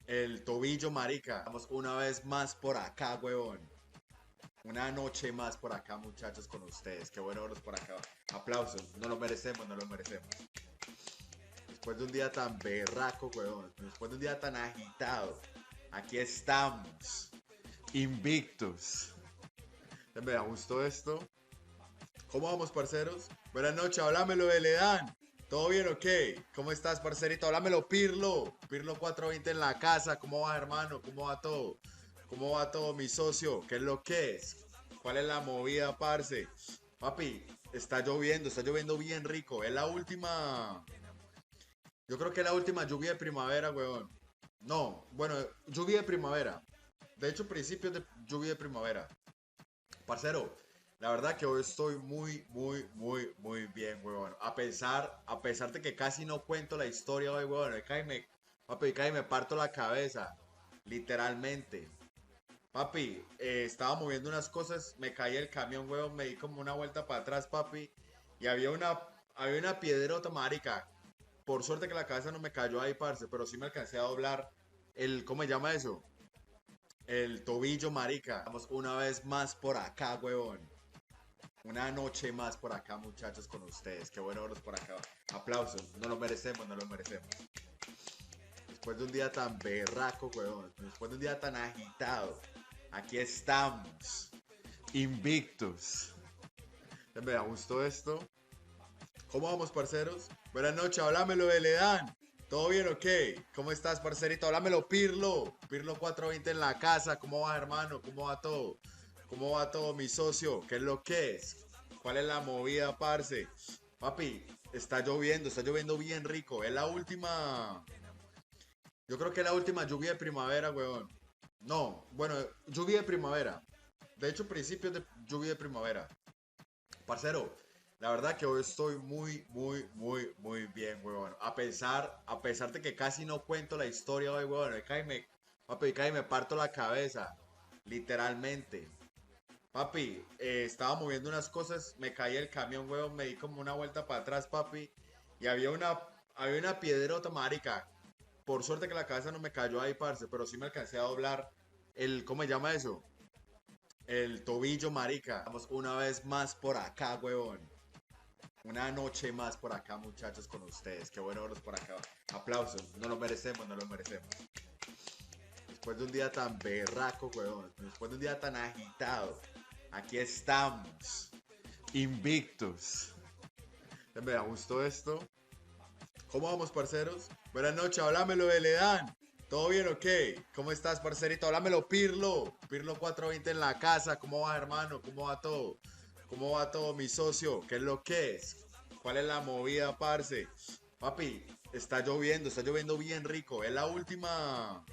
El tobillo, marica. Vamos una vez más por acá, huevón. Una noche más por acá, muchachos, con ustedes. Qué bueno verlos por acá. Aplausos. No lo merecemos, no lo merecemos. Después de un día tan berraco, huevón. Después de un día tan agitado. Aquí estamos. Invictos. Me da gusto esto. ¿Cómo vamos, parceros? Buenas noches, háblamelo de Ledán. ¿Todo bien o qué? ¿Cómo estás, parcerito? Háblamelo, Pirlo. Pirlo 420 en la casa. ¿Cómo va, hermano? ¿Cómo va todo? ¿Cómo va todo, mi socio? ¿Qué es lo que es? ¿Cuál es la movida, parce? Papi, está lloviendo bien rico. Es la última. Yo creo que es la última lluvia de primavera, weón. No, bueno, lluvia de primavera. De hecho, principios de lluvia de primavera. Parcero, la verdad que hoy estoy muy bien, weón. A pesar de que casi no cuento la historia hoy, weón. Papi, cae me parto la cabeza. Literalmente. Papi, estaba moviendo unas cosas, me caí el camión, weón, me di como una vuelta para atrás, papi. Y había una piedrota, marica. Por suerte que la cabeza no me cayó ahí, parce, pero sí me alcancé a doblar ¿cómo se llama eso? El tobillo, marica. Vamos una vez más por acá, huevón. Una noche más por acá, muchachos, con ustedes. Qué bueno verlos por acá. Aplausos. No lo merecemos, no lo merecemos. Después de un día tan berraco, huevón. Después de un día tan agitado. Aquí estamos. Invictos. Me da gusto esto. ¿Cómo vamos, parceros? Buenas noches, háblamelo de Ledán. ¿Todo bien o qué? ¿Cómo estás, parcerito? Háblamelo, Pirlo. Pirlo 420 en la casa. ¿Cómo va, hermano? ¿Cómo va todo? ¿Cómo va todo, mi socio? ¿Qué es lo que es? ¿Cuál es la movida, parce? Papi, está lloviendo bien rico. Es la última. Yo creo que es la última lluvia de primavera, weón. No, bueno, lluvia de primavera. De hecho, principios de lluvia de primavera. Parcero, la verdad que hoy estoy muy bien, weón. A pesar de que casi no cuento la historia hoy, weón. Papi, cae me parto la cabeza. Literalmente. Papi, estaba moviendo unas cosas, me caí el camión, weón, me di como una vuelta para atrás, papi. Y había una piedrota, marica. Por suerte que la cabeza no me cayó ahí, parce, pero sí me alcancé a doblar ¿cómo se llama eso? El tobillo, marica. Vamos una vez más por acá, huevón. Una noche más por acá, muchachos, con ustedes. Qué bueno verlos por acá. Aplausos. No lo merecemos, no lo merecemos. Después de un día tan berraco, huevón. Después de un día tan agitado. Aquí estamos. Invictos. Me da gusto esto. ¿Cómo vamos, parceros? Buenas noches, háblamelo de Ledán. ¿Todo bien o qué? ¿Cómo estás, parcerito? Háblamelo, Pirlo. Pirlo 420 en la casa. ¿Cómo va, hermano? ¿Cómo va todo? ¿Cómo va todo, mi socio? ¿Qué es lo que es? ¿Cuál es la movida, parce? Papi, está lloviendo bien rico. Es la última.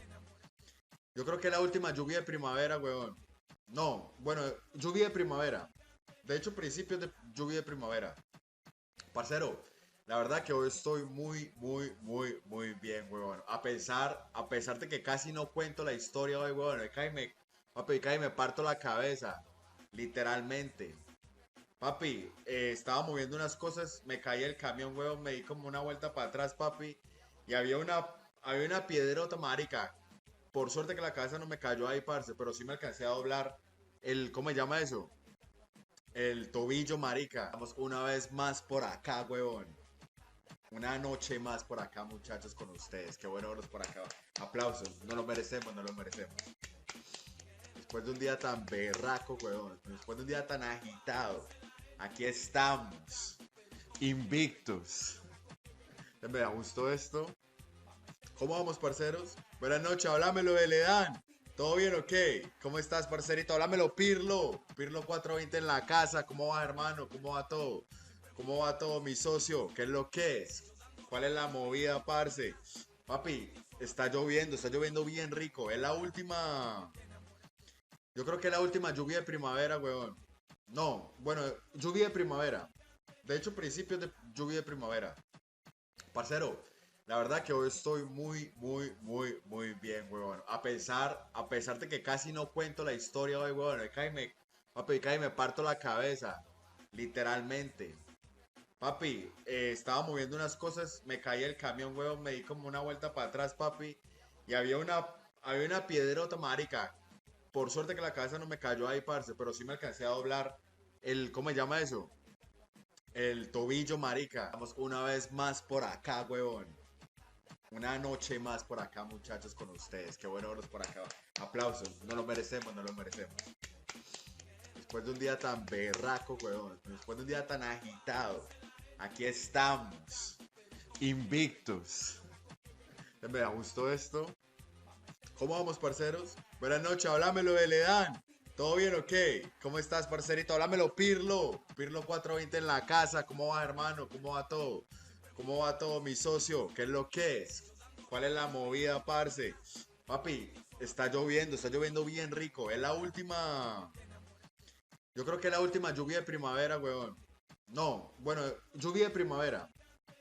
Yo creo que es la última lluvia de primavera, weón. No, bueno, lluvia de primavera. De hecho, principios de lluvia de primavera. Parcero, la verdad que hoy estoy muy bien, weón. A pesar de que casi no cuento la historia hoy, weón. Papi, cae me parto la cabeza. Literalmente. Papi, estaba moviendo unas cosas, me caí el camión, weón, me di como una vuelta para atrás, papi. Y había una piedrota, marica. Por suerte que la cabeza no me cayó ahí, parce, pero sí me alcancé a doblar ¿cómo se llama eso? El tobillo, marica. Vamos una vez más por acá, huevón. Una noche más por acá, muchachos, con ustedes. Qué bueno verlos por acá. Aplausos. No lo merecemos, no lo merecemos. Después de un día tan berraco, weón. Después de un día tan agitado. Aquí estamos. Invictus. Me gustó esto. ¿Cómo vamos, parceros? Buenas noches, háblamelo de Ledan. ¿Todo bien o qué? ¿Cómo estás, parcerito? Háblamelo, Pirlo. Pirlo 420 en la casa. ¿Cómo va, hermano? ¿Cómo va todo? ¿Cómo va todo, mi socio? ¿Qué es lo que es? ¿Cuál es la movida, parce? Papi, está lloviendo bien rico. Es la última. Yo creo que es la última lluvia de primavera, weón. No, bueno, lluvia de primavera. De hecho, principios de lluvia de primavera. Parcero, la verdad que hoy estoy muy bien, weón. A pesar de que casi no cuento la historia hoy, weón. Papi, cae me parto la cabeza. Literalmente. Papi, estaba moviendo unas cosas, me caí el camión, weón, me di como una vuelta para atrás, papi. Y había una piedrota, marica. Por suerte que la cabeza no me cayó ahí, parce, pero sí me alcancé a doblar ¿cómo se llama eso? El tobillo, marica. Vamos una vez más por acá, weón. Una noche más por acá, muchachos, con ustedes. Qué bueno verlos por acá. Aplausos. No lo merecemos, no lo merecemos. Después de un día tan berraco, weón. Después de un día tan agitado. Aquí estamos. Invictus. Me gustó esto. ¿Cómo vamos, parceros? Buenas noches, háblamelo de Ledan. ¿Todo bien o qué? ¿Cómo estás, parcerito? Háblamelo, Pirlo. Pirlo 420 en la casa. ¿Cómo va, hermano? ¿Cómo va todo? ¿Cómo va todo, mi socio? ¿Qué es lo que es? ¿Cuál es la movida, parce? Papi, está lloviendo bien rico. Es la última. Yo creo que es la última lluvia de primavera, weón. No, bueno, lluvia de primavera.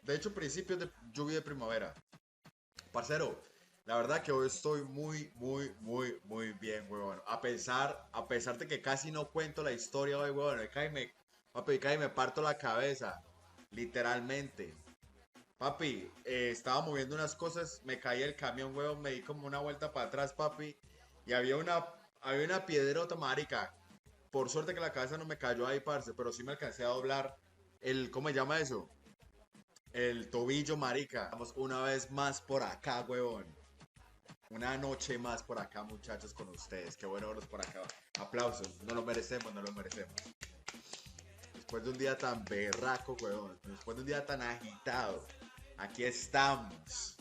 De hecho, principios de lluvia de primavera. Parcero, la verdad que hoy estoy muy bien, weón. A pesar de que casi no cuento la historia hoy, weón. Papi, me parto la cabeza. Literalmente. Papi, estaba moviendo unas cosas, me caí el camión, weón, me di como una vuelta para atrás, papi. Y había una piedrota, marica. Por suerte que la cabeza no me cayó ahí, parce, pero sí me alcancé a doblar ¿cómo se llama eso? El tobillo, marica. Vamos una vez más por acá, weón. Una noche más por acá, muchachos, con ustedes. Qué bueno verlos por acá. Aplausos. No lo merecemos, no lo merecemos. Después de un día tan berraco, weón. Después de un día tan agitado. Aquí estamos.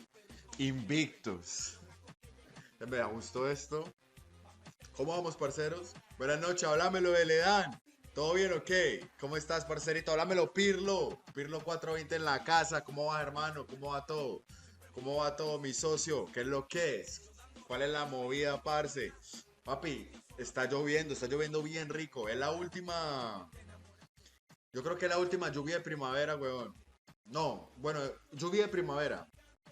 Invictus. Me gustó esto. ¿Cómo vamos, parceros? Buenas noches, háblamelo de Ledan. ¿Todo bien o qué? ¿Cómo estás, parcerito? Háblamelo, Pirlo. Pirlo 420 en la casa. ¿Cómo va, hermano? ¿Cómo va todo? ¿Cómo va todo, mi socio? ¿Qué es lo que es? ¿Cuál es la movida, parce? Papi, está lloviendo bien rico. Es la última. Yo creo que es la última lluvia de primavera, weón. No, bueno, lluvia de primavera.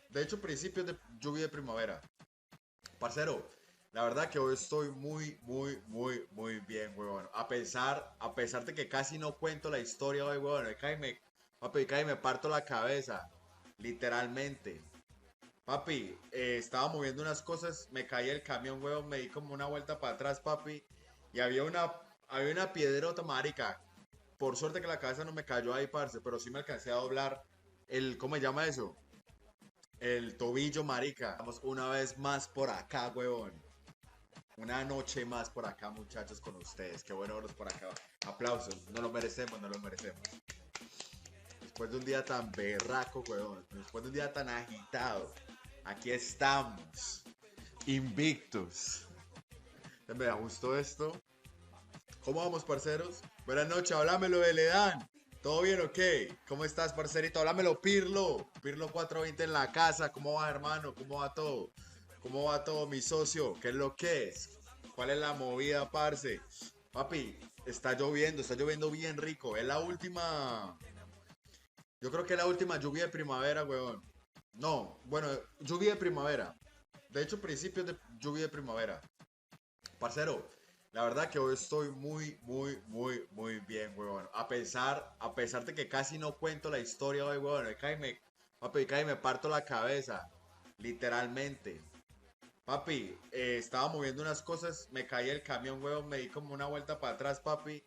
De hecho, principios de lluvia de primavera. Parcero, la verdad que hoy estoy muy bien, weón. A pesar de que casi no cuento la historia hoy, weón. Papi, me parto la cabeza. Literalmente. Papi, estaba moviendo unas cosas, me caí el camión, weón, me di como una vuelta para atrás, papi. Y había una piedrota, marica. Por suerte que la cabeza no me cayó ahí, parce, pero sí me alcancé a doblar ¿cómo se llama eso? El tobillo, marica. Vamos una vez más por acá, weón. Una noche más por acá, muchachos, con ustedes. Qué bueno verlos por acá. Aplausos. No lo merecemos, no lo merecemos. Después de un día tan berraco, weón. Después de un día tan agitado. Aquí estamos. Invictus. Me gustó esto. ¿Cómo vamos, parceros? Buenas noches, háblamelo de Ledan. ¿Todo bien o qué? ¿Cómo estás, parcerito? Háblamelo, Pirlo. Pirlo 420 en la casa. ¿Cómo va, hermano? ¿Cómo va todo? ¿Cómo va todo, mi socio? ¿Qué es lo que es? ¿Cuál es la movida, parce? Papi, está lloviendo bien rico. Es la última. Yo creo que es la última lluvia de primavera, weón. No, bueno, lluvia de primavera. De hecho, principios de lluvia de primavera. Parcero, la verdad que hoy estoy muy bien, weón. A pesar de que casi no cuento la historia hoy, weón. Papi, me parto la cabeza. Literalmente. Papi, estaba moviendo unas cosas, me caí el camión, weón, me di como una vuelta para atrás, papi.